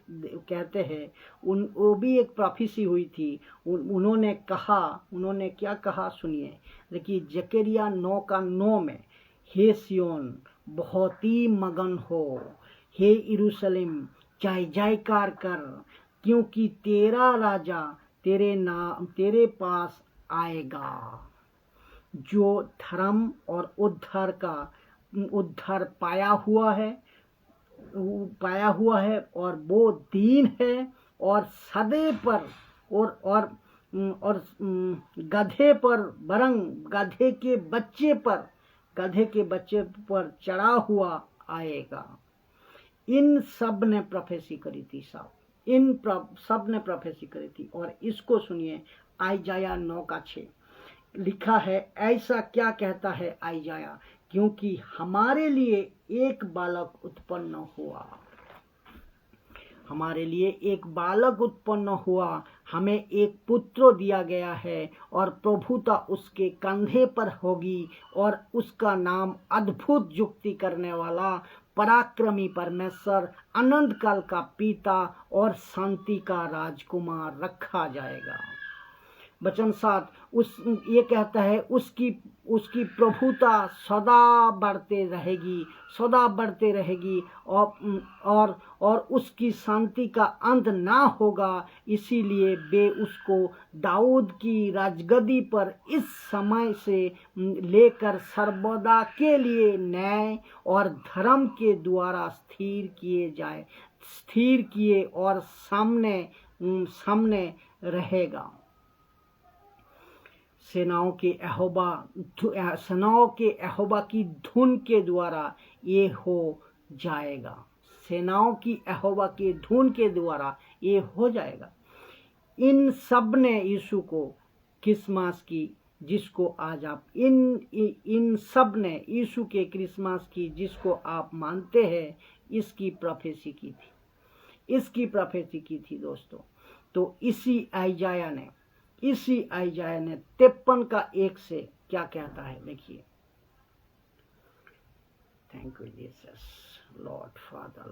कहते हैं, वो भी एक प्रोफेसी हुई थी। उन्होंने क्या कहा सुनिए। देखिए जकरिया 9:9 में, हे सियोन बहुत ही मगन हो, हे यरूशलेम जय जयकार कर, क्योंकि तेरा राजा तेरे पास आएगा, जो धर्म और उद्धार पाया हुआ है और वो दीन है और सदैव पर और गधे पर वरन गधे के बच्चे पर चढ़ा हुआ आएगा। इन सब ने प्रोफेसी करी थी सब ने प्रोफेसी करी थी। और इसको सुनिए, आइजाया 9:6 लिखा है, ऐसा क्या कहता है आइजाया, क्योंकि हमारे लिए एक बालक उत्पन्न हुआ, हमें एक पुत्र दिया गया है और प्रभुता उसके कंधे पर होगी और उसका नाम अद्भुत युक्ति करने वाला, पराक्रमी परमेश्वर, अनंत काल का पिता और शांति का राजकुमार रखा जाएगा। वचन 7 ये कहता है, उसकी प्रभुता सदा बढ़ते रहेगी और उसकी शांति का अंत ना होगा। इसीलिए वे उसको दाऊद की राजगद्दी पर इस समय से लेकर सर्वदा के लिए न्याय और धर्म के द्वारा स्थिर किए और सामने रहेगा। सेनाओं के यहोवा की धुन के द्वारा ये हो जाएगा। सेनाओं की यहोवा की धुन के द्वारा ये हो जाएगा। इन सब ने यीशु को क्रिसमस की, जिसको आज आप इन सब ने यीशु के क्रिसमस की, जिसको आप मानते हैं, इसकी प्रोफेसी की थी दोस्तों। तो इसी आइजाया ने 53:1 से क्या कहता है, देखिए। Thank you Jesus, Lord father,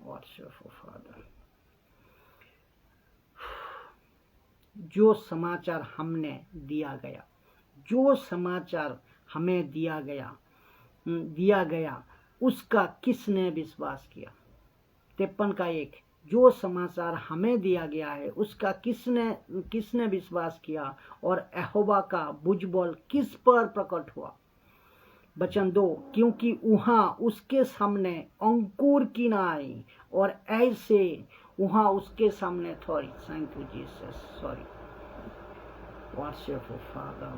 worship father. जो समाचार हमें दिया गया उसका किसने विश्वास किया। 53:1 जो समाचार हमें दिया गया है उसका किसने विश्वास किया और यहोवा का भुजबल किस पर प्रकट हुआ। वचन 2 क्योंकि वहां उसके सामने अंकुर की नाई और ऐसे वहां उसके सामने थोड़ी। Thank you Jesus, sorry. Worship father,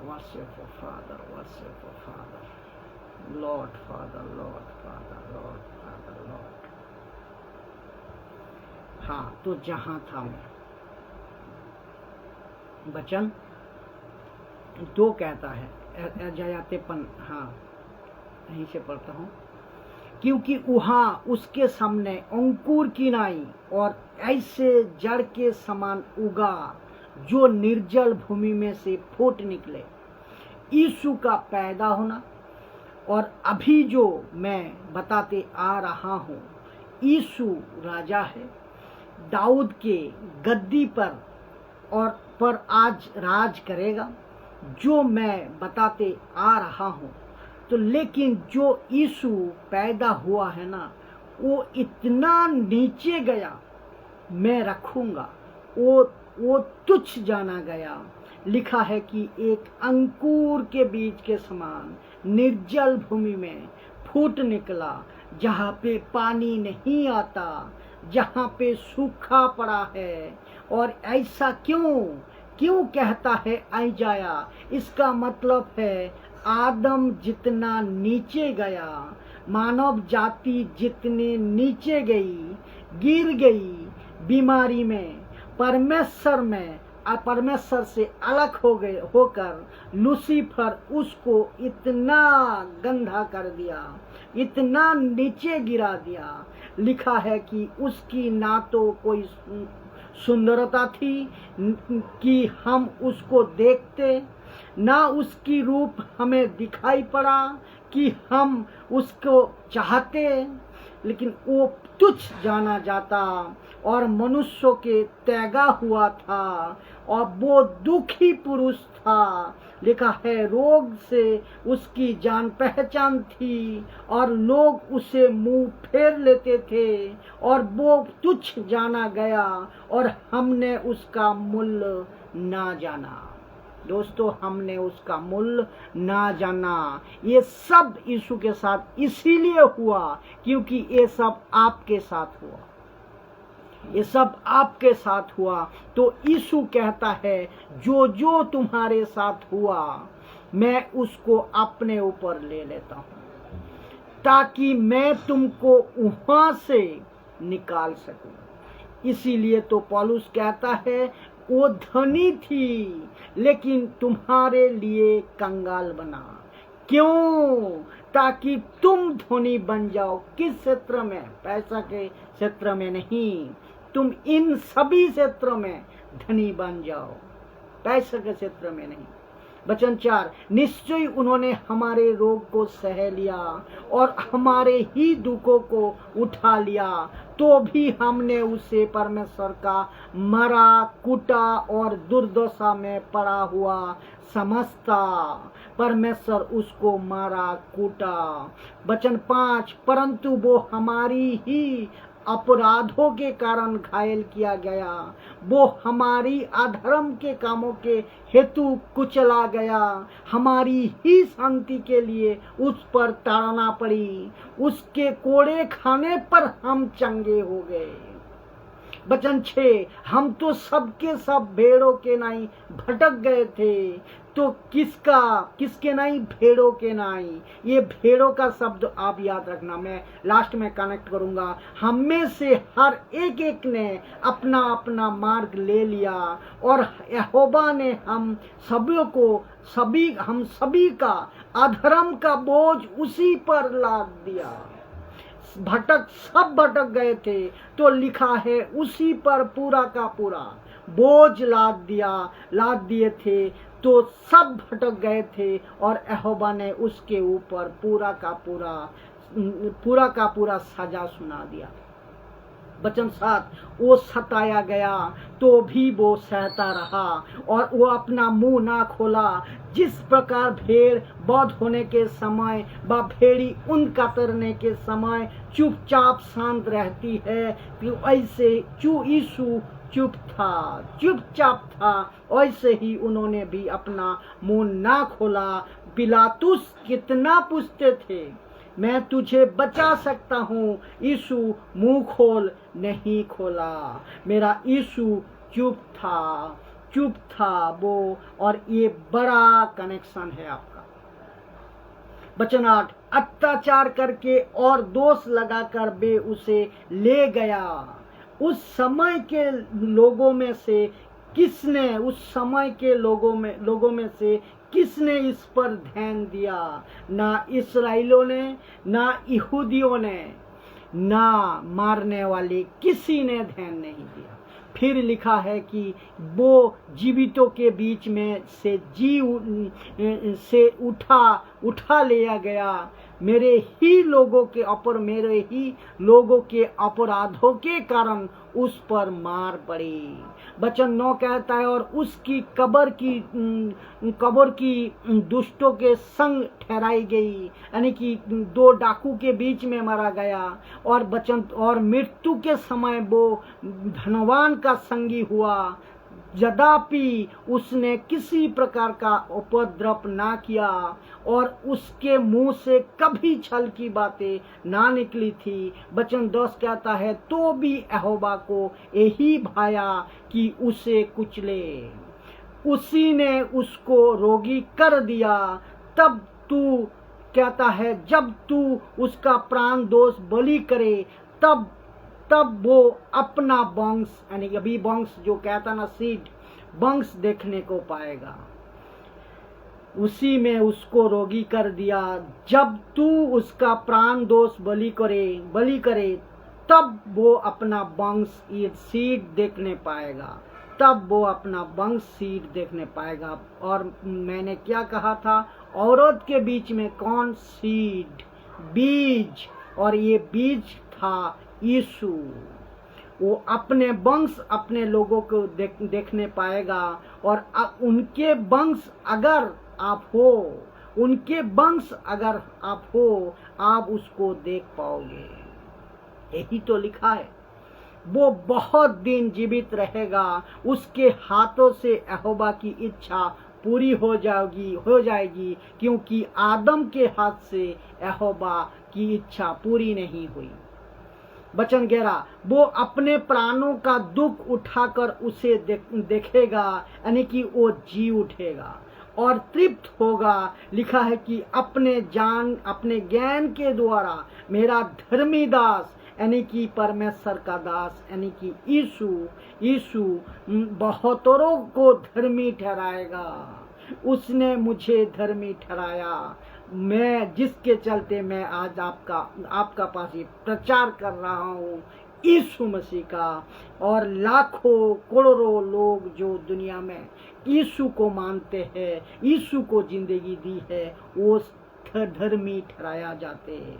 Lord father. हाँ, तो जहां था मैं, वचन 2 कहता है, आइजाया 53, हाँ यहीं से पढ़ता हूँ। क्योंकि वहां उसके सामने अंकुर की नाई और ऐसे जड़ के समान उगा जो निर्जल भूमि में से फूट निकले। यीशु का पैदा होना। और अभी जो मैं बताते आ रहा हूँ, यीशु राजा है, दाऊद के गद्दी पर आज राज करेगा, जो मैं बताते आ रहा हूँ। तो लेकिन जो यीशु पैदा हुआ है ना, वो इतना नीचे गया, मैं रखूंगा, वो तुच्छ जाना गया। लिखा है कि एक अंकुर के बीज के समान निर्जल भूमि में फूट निकला, जहाँ पे पानी नहीं आता, जहाँ पे सूखा पड़ा है। और ऐसा क्यों कहता है आइजाया? इसका मतलब है आदम जितना नीचे गया, मानव जाति जितने नीचे गई, गिर गई बीमारी में, परमेश्वर से अलग होकर लूसीफर उसको इतना गंदा कर दिया, इतना नीचे गिरा दिया। लिखा है कि उसकी ना तो कोई सुंदरता थी कि हम उसको देखते, ना उसकी रूप हमें दिखाई पड़ा कि हम उसको चाहते, लेकिन वो तुच्छ जाना जाता और मनुष्यों के त्यागा हुआ था और वो दुखी पुरुष था। लिखा है रोग से उसकी जान पहचान थी और लोग उसे मुंह फेर लेते थे और वो तुच्छ जाना गया और हमने उसका मूल्य ना जाना। दोस्तों, हमने उसका मूल्य ना जाना। ये सब यीशु के साथ इसीलिए हुआ क्योंकि ये सब आपके साथ हुआ, ये सब आपके साथ हुआ। तो यीशु कहता है जो जो तुम्हारे साथ हुआ मैं उसको अपने ऊपर ले लेता हूँ ताकि मैं तुमको वहां से निकाल सकूं। इसीलिए तो पौलुस कहता है वो धनी थी लेकिन तुम्हारे लिए कंगाल बना। क्यों? ताकि तुम धनी बन जाओ। किस क्षेत्र में? पैसा के क्षेत्र में नहीं, तुम इन सभी क्षेत्रों में धनी बन जाओ, पैसा के क्षेत्र में नहीं। वचन 4, निश्चय उन्होंने हमारे रोग को सह लिया और हमारे ही दुखों को उठा लिया, तो भी हमने उसे परमेश्वर का मरा कुटा और दुर्दशा में पड़ा हुआ समझता। परमेश्वर उसको मारा कूटा। वचन 5, परंतु वो हमारी ही अपराधों के कारण घायल किया गया, वो हमारी अधर्म के कामों के हेतु कुचला गया, हमारी ही शांति के लिए उस पर ताड़ना पड़ी, उसके कोड़े खाने पर हम चंगे हो गए। वचन 6, हम तो सबके सब भेड़ों के नाई भटक गए थे, तो किसके नाई? भेड़ों के नाई। ये भेड़ों का शब्द आप याद रखना, मैं लास्ट में कनेक्ट करूंगा। हम में से हर एक ने अपना अपना मार्ग ले लिया और यहोवा ने हम सभी का अधर्म का बोझ उसी पर लाद दिया। सब भटक गए थे, तो लिखा है उसी पर पूरा का पूरा बोझ लाद दिए थे, तो सब भटक गए थे और यहोवा ने उसके ऊपर पूरा का पूरा सजा सुना दिया। वचन 7, वो सताया गया तो भी वो सहता रहा और वो अपना मुंह ना खोला। जिस प्रकार भेड़ बौद्ध होने के समय व भेड़ी उन कतरने के समय चुपचाप शांत रहती है, ऐसे यीशु चुपचाप था, ऐसे ही उन्होंने भी अपना मुंह ना खोला। पिलातुस कितना पूछते थे, मैं तुझे बचा सकता हूँ, यीशु मुंह खोल, नहीं खोला। मेरा यीशु चुप था वो। और ये बड़ा कनेक्शन है आपका। वचन 8, अत्याचार करके और दोष लगाकर वे उसे ले गया। उस समय के लोगों में से किसने इस पर ध्यान दिया? ना इस्राएलियों ने, ना यहूदियों ने, ना मारने वाले किसी ने ध्यान नहीं दिया। फिर लिखा है कि वो जीवितों के बीच में से उठा लिया गया। मेरे ही लोगों के अपराधों के कारण उस पर मार पड़ी। वचन 9 कहता है और उसकी कब्र की दुष्टों के संग ठहराई गई, यानी कि 2 डाकू के बीच में मारा गया। और मृत्यु के समय वो धनवान का संगी हुआ। यद्यपि उसने किसी प्रकार का उपद्रव ना किया और उसके मुंह से कभी छल की बातें ना निकली थी। वचन 10 कहता है, तो भी यहोवा को यही भाया कि उसे कुचले, उसी ने उसको रोगी कर दिया। तब तू कहता है, जब तू उसका प्राण दोष बलि करे, तब वो अपना वंश, यानी अभी वंश जो कहता ना सीड, वंश देखने को पाएगा। उसी में उसको रोगी कर दिया। जब तू उसका प्राण दोष बलि करे, तब वो अपना वंश सीड देखने पाएगा, तब वो अपना वंश सीड देखने पाएगा। और मैंने क्या कहा था, औरत के बीच में कौन सीड, बीज, और ये बीज था यीशु। वो अपने वंश, अपने लोगों को देखने पाएगा। और उनके वंश अगर आप हो, उनके वंश अगर आप हो, आप उसको देख पाओगे। यही तो लिखा है। वो बहुत दिन जीवित रहेगा, उसके हाथों से यहोवा की इच्छा पूरी हो जाएगी, क्योंकि आदम के हाथ से यहोवा की इच्छा पूरी नहीं हुई। वचन 11, वो अपने प्राणों का दुख उठाकर उसे देखेगा, यानी कि वो जी उठेगा और तृप्त होगा। लिखा है कि अपने ज्ञान के द्वारा मेरा धर्मी दास, यानी कि परमेश्वर का दास, यानी कि यीशु बहुतों को धर्मी ठहराएगा। उसने मुझे धर्मी ठहराया, मैं जिसके चलते मैं आज आपका पास ये प्रचार कर रहा हूँ यीशु मसीह का। और लाखों करोड़ों लोग जो दुनिया में यीशु को मानते हैं, यीशु को जिंदगी दी है, वो धर्मी ठहराया जाते हैं,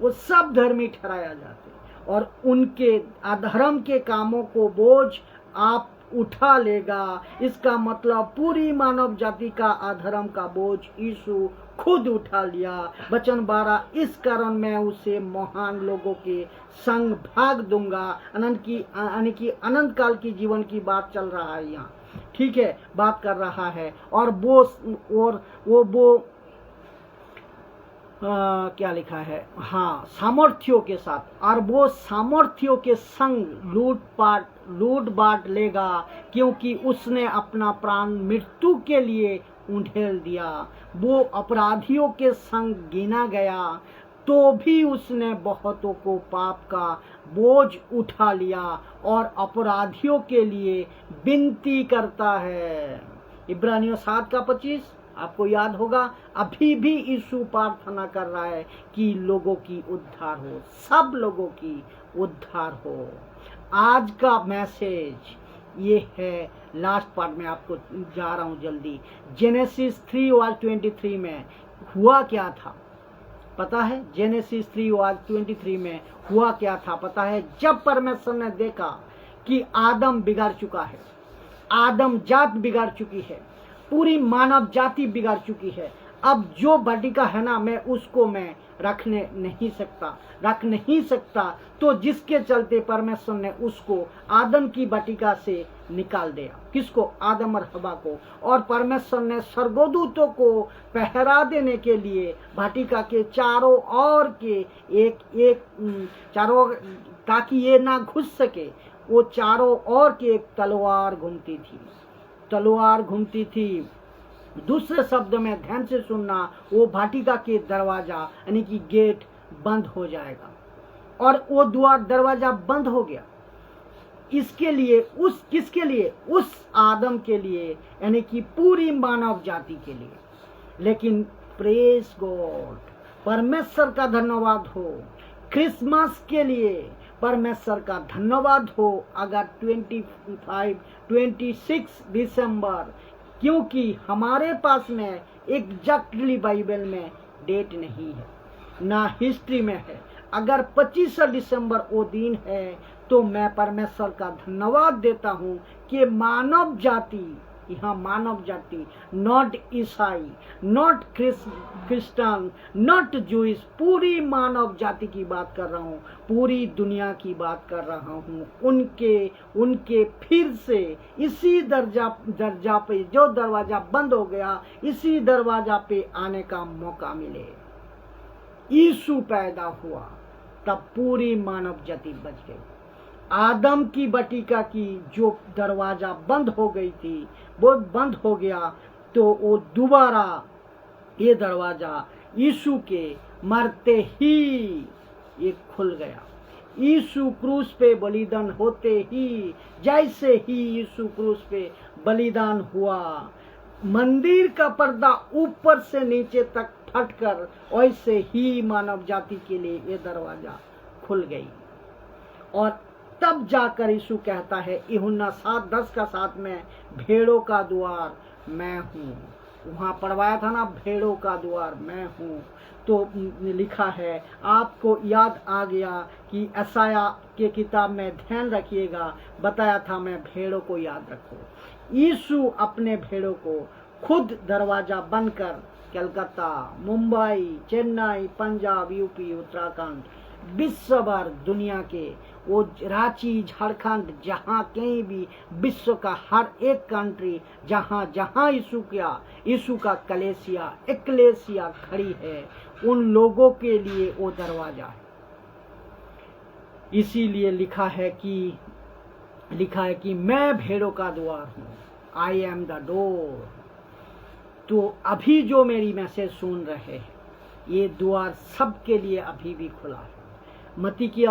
वो सब धर्मी ठहराया जाते हैं। और उनके अधर्म के कामों को बोझ आप उठा लेगा। इसका मतलब पूरी मानव जाति का अधर्म का बोझ यीशु खुद उठा लिया। वचन 12, इस कारण मैं उसे महान लोगों के संग भाग दूंगा। अनंत काल की जीवन की बात चल रहा है यहाँ, ठीक है, बात कर रहा है। और वो क्या लिखा है, हाँ, सामर्थ्यों के साथ, और वो सामर्थ्यों के संग लूट बांट लेगा, क्योंकि उसने अपना प्राण मृत्यु के लिए उंडेल दिया। वो अपराधियों के संग गिना गया, तो भी उसने बहुतों को पाप का बोझ उठा लिया और अपराधियों के लिए विनती करता है। इब्रानियों 7:25 आपको याद होगा। अभी भी यीशु प्रार्थना कर रहा है कि लोगों की उद्धार हो, सब लोगों की उद्धार हो। आज का मैसेज ये है, लास्ट पार्ट में आपको जा रहा हूं जल्दी। जेनेसिस 3:23 में हुआ क्या था पता है? जेनेसिस 3:23 में हुआ क्या था पता है? जब परमेश्वर ने देखा कि आदम बिगड़ चुका है, आदम जात बिगड़ चुकी है, पूरी मानव जाति बिगड़ चुकी है, अब जो बटिका है ना, मैं उसको मैं रख नहीं सकता, तो जिसके चलते परमेश्वर ने उसको आदम की बटिका से निकाल दिया। किसको? आदम और हवा को। और परमेश्वर ने स्वर्गदूतों को पहरा देने के लिए बटिका के चारों ओर के चारों, ताकि ये ना घुस सके, वो चारों ओर की एक तलवार घूमती थी। दूसरे शब्द में ध्यान से सुनना, वो भाटिका के दरवाजा यानी कि गेट बंद हो जाएगा, और वो दरवाजा बंद हो गया। इसके लिए किसके लिए? उस आदम के लिए, यानी कि पूरी मानव जाति के लिए। लेकिन प्रेज गॉड, परमेश्वर का धन्यवाद हो, क्रिसमस के लिए परमेश्वर का धन्यवाद हो अगर 26 दिसंबर, क्योंकि हमारे पास में एग्जैक्टली बाइबल में डेट नहीं है, ना हिस्ट्री में है। अगर 25 दिसंबर वो दिन है, तो मैं परमेश्वर का धन्यवाद देता हूँ कि मानव जाति यहाँ मानव जाति, नॉट ईसाई, नॉट क्रिश्चियन, नॉट जूइश, पूरी मानव जाति की बात कर रहा हूँ, पूरी दुनिया की बात कर रहा हूँ। उनके फिर से इसी दरजा पे जो दरवाजा बंद हो गया, इसी दरवाजा पे आने का मौका मिले। यीशु पैदा हुआ तब पूरी मानव जाति बच गई। आदम की बटिका की जो दरवाजा बंद हो गई थी वो बंद हो गया, तो वो दोबारा ये दरवाजा यीशु के मरते ही ये खुल गया। यीशु क्रूस पे बलिदान होते ही, जैसे ही यीशु क्रूस पे बलिदान हुआ, मंदिर का पर्दा ऊपर से नीचे तक फटकर वैसे ही मानव जाति के लिए ये दरवाजा खुल गई। और तब जाकर यीशु कहता है यूहन्ना 7:10 में, भेड़ों का द्वार मैं हूँ। वहाँ पढ़वाया था ना, भेड़ों का द्वार मैं हूँ। तो लिखा है, आपको याद आ गया कि यशायाह के किताब में ध्यान रखिएगा, बताया था मैं भेड़ों को याद रखो। यीशु अपने भेड़ों को खुद दरवाजा बनकर कलकत्ता, मुंबई, चेन्नई, पंजाब, यूपी, उत्तराखंड, विश्व भर दुनिया के, वो रांची, झारखंड, जहाँ कहीं भी विश्व का हर एक कंट्री, जहाँ जहाँ यीशु का एक्लेसिया खड़ी है, उन लोगों के लिए वो दरवाजा है। इसीलिए लिखा है कि मैं भेड़ों का द्वार हूँ, आई एम द डोर। तो अभी जो मेरी मैसेज सुन रहे हैं, ये द्वार सबके लिए अभी भी खुला है। मत्ती की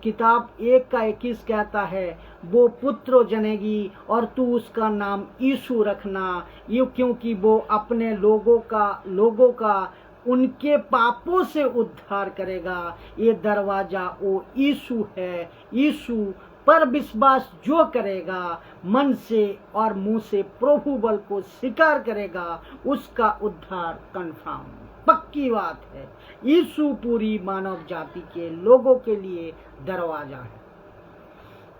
किताब 1:21 कहता है, वो पुत्र जनेगी और तू उसका नाम यीशु रखना, ये क्योंकि वो अपने लोगों का उनके पापों से उद्धार करेगा। ये दरवाजा वो यीशु है। यीशु पर विश्वास जो करेगा, मन से और मुंह से प्रभु बल को स्वीकार करेगा, उसका उद्धार कंफर्म, पक्की बात है। यीशु पूरी मानव जाति के लोगों के लिए दरवाजा है।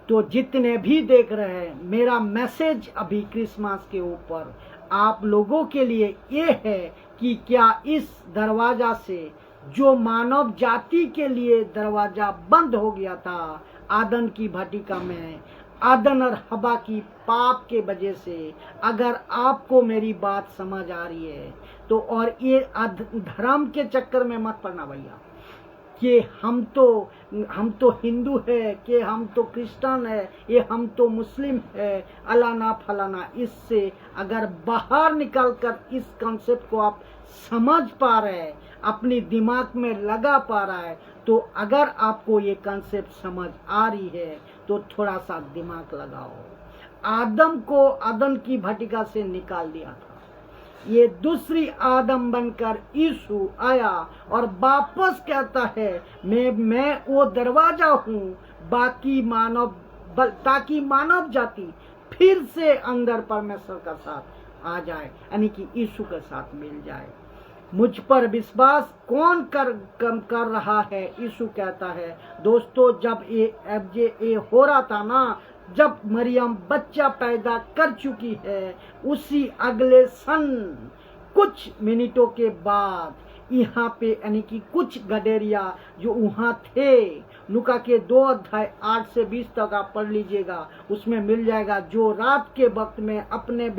तो जितने भी देख रहे हैं, मेरा मैसेज अभी क्रिसमस के ऊपर आप लोगों के लिए ये है कि क्या इस दरवाजा से, जो मानव जाति के लिए दरवाजा बंद हो गया था आदम की भटिका में, आदम और हवा की पाप के वजह से, अगर आपको मेरी बात समझ आ रही है तो, और ये धर्म के चक्कर में मत पड़ना भैया कि हम तो हिंदू है, कि हम तो क्रिश्चियन है, ये हम तो मुस्लिम है, अलाना फलाना। इससे अगर बाहर निकलकर इस कॉन्सेप्ट को आप समझ पा रहे हैं, अपनी दिमाग में लगा पा रहा है, तो अगर आपको ये कॉन्सेप्ट समझ आ रही है तो थोड़ा सा दिमाग लगाओ। आदम को आदम की भटिका से निकाल दिया था, ये दूसरी आदम बनकर यीशु आया और वापस कहता है, मैं वो दरवाजा हूँ, ताकि मानव जाति फिर से अंदर परमेश्वर का साथ आ जाए, यानी कि यीशु के साथ मिल जाए। मुझ पर विश्वास कौन कर रहा है? यीशु कहता है, दोस्तों, जब ये हो रहा था ना, जब मरियम बच्चा पैदा कर चुकी है, उसी अगले सन कुछ मिनटों के बाद यहाँ पे, यानी कि कुछ गडेरिया जो वहाँ थे, लूका के 2:8 से 20 तक आप पढ़ लीजिएगा, उसमें मिल जाएगा, जो रात के वक्त में अपने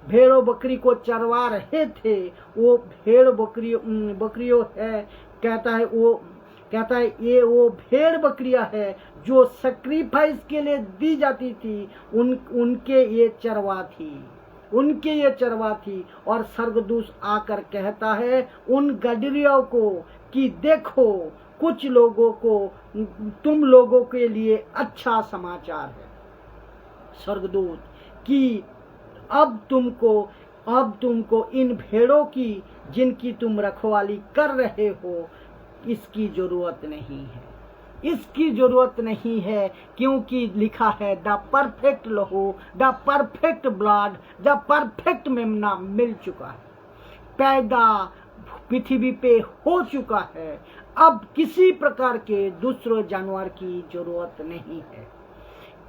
भेड़ों बकरी को चरवा रहे थे, वो भेड़ बकरियों है, कहता है ये वो भेड़ बकरियां है जो सैक्रिफाइस के लिए दी जाती थी, उनके ये चरवा थी। और स्वर्गदूत आकर कहता है उन गडरियों को कि देखो, कुछ लोगों को, तुम लोगों के लिए अच्छा समाचार है, स्वर्गदूत, कि अब तुमको इन भेड़ों की, जिनकी तुम रखवाली कर रहे हो, इसकी जरूरत नहीं है, क्योंकि लिखा है, द परफेक्ट लहू, the perfect blood, the perfect मेमना मिल चुका है, पैदा पृथ्वी पे हो चुका है। अब किसी प्रकार के दूसरे जानवर की जरूरत नहीं है।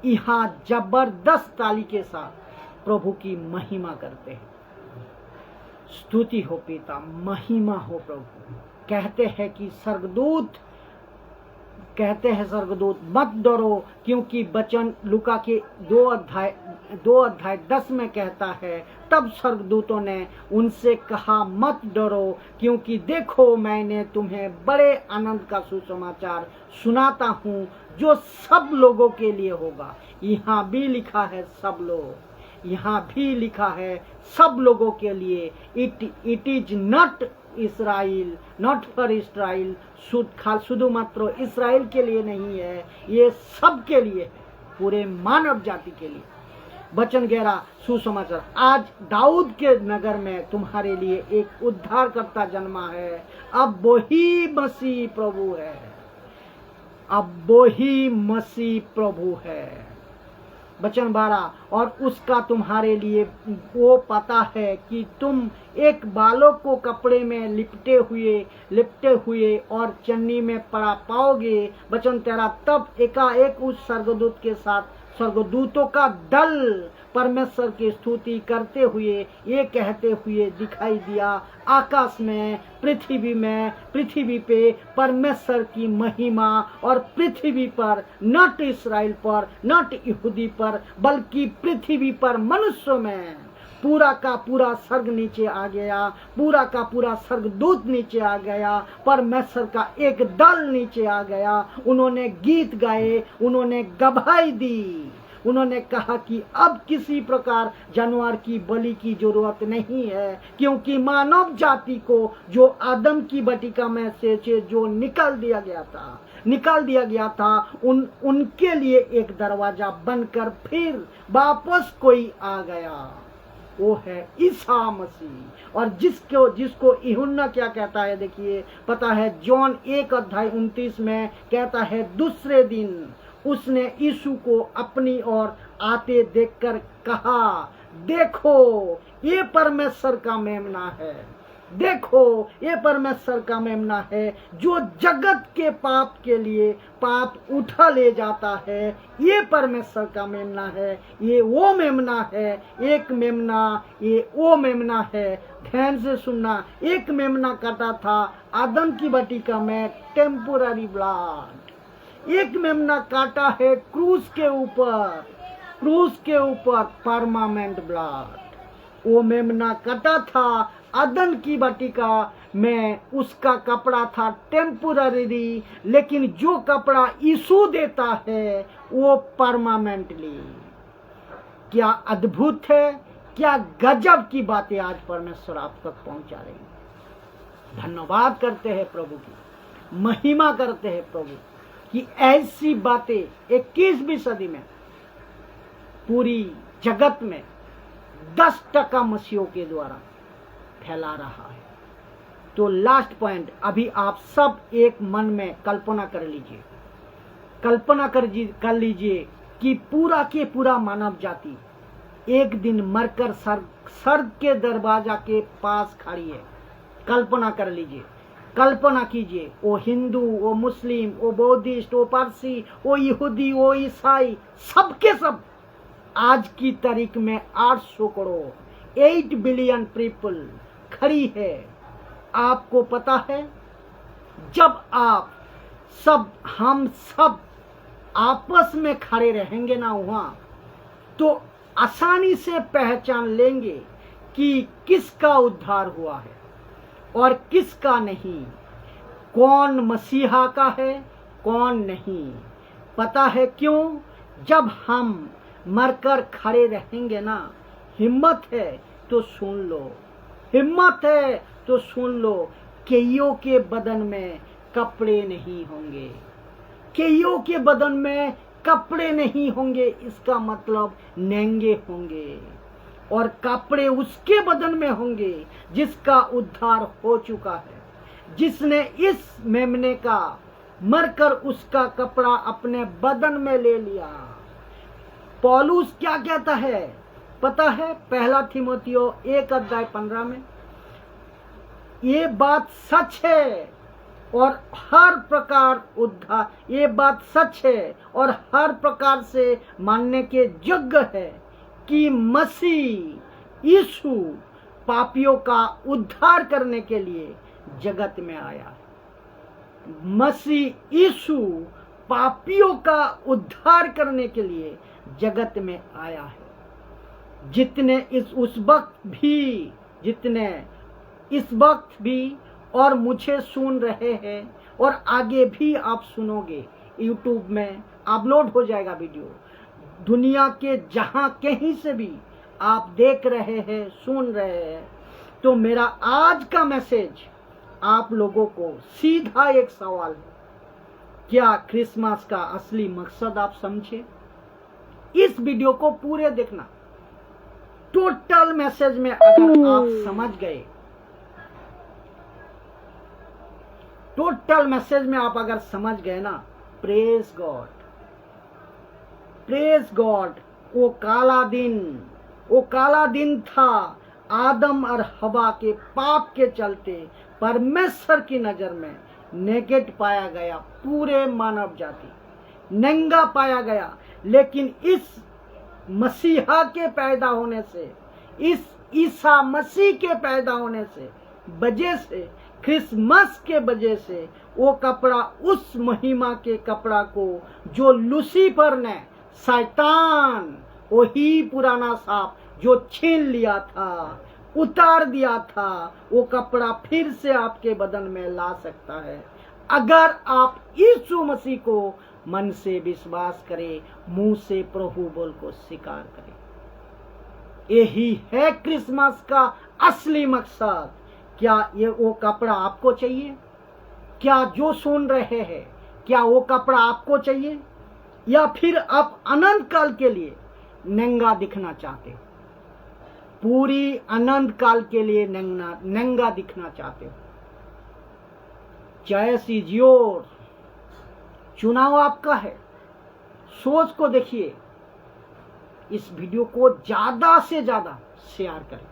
यहाँ जबरदस्त ताली के साथ प्रभु की महिमा करते हैं। स्तुति हो पिता, महिमा हो प्रभु। कहते हैं कि स्वर्गदूत मत डरो, क्योंकि वचन लूका के 2:10 में कहता है, तब स्वर्गदूतों ने उनसे कहा मत डरो, क्योंकि देखो मैंने तुम्हें बड़े आनंद का सुसमाचार सुनाता हूँ जो सब लोगों के लिए होगा। यहाँ भी लिखा है सब लोग, यहाँ भी लिखा है सब लोगों के लिए। It is not Israel, not for Israel, शुद्ध मात्र इसराइल के लिए नहीं है, ये सब के लिए है, पूरे मानव जाति के लिए। वचन 11 सुसमाचार, आज दाऊद के नगर में तुम्हारे लिए एक उद्धारकर्ता जन्मा है, अब वही मसीह प्रभु है, अब वही मसीह प्रभु है। वचन 12, और उसका तुम्हारे लिए वो पता है कि तुम एक बालक को कपड़े में लिपटे हुए और चन्नी में पड़ा पाओगे। वचन 13, तब एकाएक उस स्वर्गदूत के साथ स्वर्गदूतों का दल परमेश्वर की स्तुति करते हुए ये कहते हुए दिखाई दिया, आकाश में पृथ्वी पे परमेश्वर की महिमा, और पृथ्वी पर नॉट इसराइल पर, नॉट यहूदी पर, बल्कि पृथ्वी पर मनुष्यों में पूरा का पूरा स्वर्ग नीचे आ गया, पूरा का पूरा स्वर्गदूत नीचे आ गया, परमेश्वर का एक दल नीचे आ गया। उन्होंने गीत गाए, उन्होंने गवाही दी, उन्होंने कहा कि अब किसी प्रकार जानवर की बलि की जरूरत नहीं है, क्योंकि मानव जाति को जो आदम की बटिका में से जो निकाल दिया गया था उनके लिए एक दरवाजा बनकर फिर वापस कोई आ गया, वो है ईसा मसीह। और जिसको यूहन्ना क्या कहता है, देखिए पता है, जॉन 1:29 में कहता है, दूसरे दिन उसने यीशु को अपनी ओर आते देखकर कहा, देखो ये परमेश्वर का मेमना है, देखो ये परमेश्वर का मेमना है जो जगत के पाप के लिए पाप उठा ले जाता है। ये परमेश्वर का मेमना है, ये वो मेमना है, एक मेमना ये वो मेमना है। ध्यान से सुनना, एक मेमना कटा था आदम की बटिका में, टेम्पोररी ब्लड। एक मेमना काटा है क्रूस के ऊपर परमानेंट ब्लड। वो मेमना कटा था आदम की बटिका में, उसका कपड़ा था टेम्पोररी, लेकिन जो कपड़ा यीशु देता है वो परमानेंटली। क्या अद्भुत है, क्या गजब की बातें आज परमेश्वर आप तक पहुंचा रहे हैं। धन्यवाद करते हैं प्रभु की, महिमा करते हैं प्रभु कि ऐसी बातें 21वीं सदी में पूरी जगत में 10% मसीहों के द्वारा फैला रहा है। तो लास्ट पॉइंट, अभी आप सब एक मन में कल्पना कर लीजिए कि पूरा के पूरा मानव जाति एक दिन मरकर स्वर्ग के दरवाजा के पास खड़ी है। कल्पना कर लीजिए, कल्पना कीजिए, वो हिंदू, वो मुस्लिम, वो बौद्धिस्ट, वो पारसी, वो यहूदी, वो ईसाई, सबके सब आज की तारीख में 800 करोड़ 8 बिलियन पीपल खड़ी है। आपको पता है, जब हम सब आपस में खड़े रहेंगे ना वहां, तो आसानी से पहचान लेंगे कि किसका उद्धार हुआ है और किसका नहीं, कौन मसीहा का है कौन नहीं। पता है क्यों? जब हम मरकर खड़े रहेंगे ना, हिम्मत है तो सुन लो, हिम्मत है तो सुन लो, कईयों के बदन में कपड़े नहीं होंगे, कईयों के बदन में कपड़े नहीं होंगे, इसका मतलब नंगे होंगे, और कपड़े उसके बदन में होंगे जिसका उद्धार हो चुका है, जिसने इस मेमने का मरकर उसका कपड़ा अपने बदन में ले लिया। पौलुस क्या कहता है पता है? 1 थिमोथियो 1:15 में, ये बात सच है और हर प्रकार उद्धार, ये बात सच है और हर प्रकार से मानने के योग्य है कि मसीह यीशु पापियों का उद्धार करने के लिए जगत में आया है। मसीह यीशु पापियों का उद्धार करने के लिए जगत में आया है। जितने इस वक्त भी और मुझे सुन रहे हैं और आगे भी आप सुनोगे, यूट्यूब में अपलोड हो जाएगा वीडियो, दुनिया के जहां कहीं से भी आप देख रहे हैं, सुन रहे हैं, तो मेरा आज का मैसेज आप लोगों को सीधा एक सवाल है, क्या क्रिसमस का असली मकसद आप समझे? इस वीडियो को पूरे देखना। टोटल मैसेज में अगर आप समझ गए, टोटल मैसेज में आप अगर समझ गए ना, प्रेज गॉड, प्रेज गॉड। वो काला दिन था आदम और हवा के पाप के चलते परमेश्वर की नजर में नेकेड पाया गया, पूरे मानव जाति नंगा पाया गया। लेकिन इस मसीहा के पैदा होने से, इस ईसा मसीह के पैदा होने से वजह से, क्रिसमस के वजह से, वो कपड़ा, उस महिमा के कपड़ा को जो लूसीफर ने, शैतान, वही पुराना सांप जो छीन लिया था, उतार दिया था, वो कपड़ा फिर से आपके बदन में ला सकता है अगर आप यीशु मसीह को मन से विश्वास करें, मुंह से प्रभु बोल को स्वीकार करें। यही है क्रिसमस का असली मकसद। क्या ये वो कपड़ा आपको चाहिए? क्या जो सुन रहे हैं, क्या वो कपड़ा आपको चाहिए? या फिर आप अनंत काल के लिए नंगा दिखना चाहते हो? पूरी अनंत काल के लिए नंगा दिखना चाहते हो? Choice is your. चुनाव आपका है। सोच को देखिए। इस वीडियो को ज्यादा से ज्यादा शेयर करें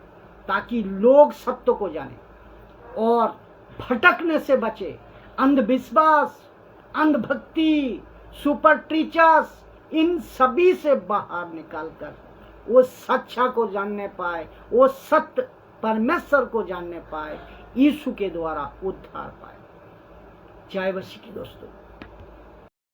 ताकि लोग सत्य को जाने और भटकने से बचे। अंधविश्वास, अंधभक्ति, सुपर टीचर्स, इन सभी से बाहर निकालकर वो सच्चा को जानने पाए, वो सत्य परमेश्वर को जानने पाए, यीशु के द्वारा उद्धार पाए। जय मसीह की दोस्तों।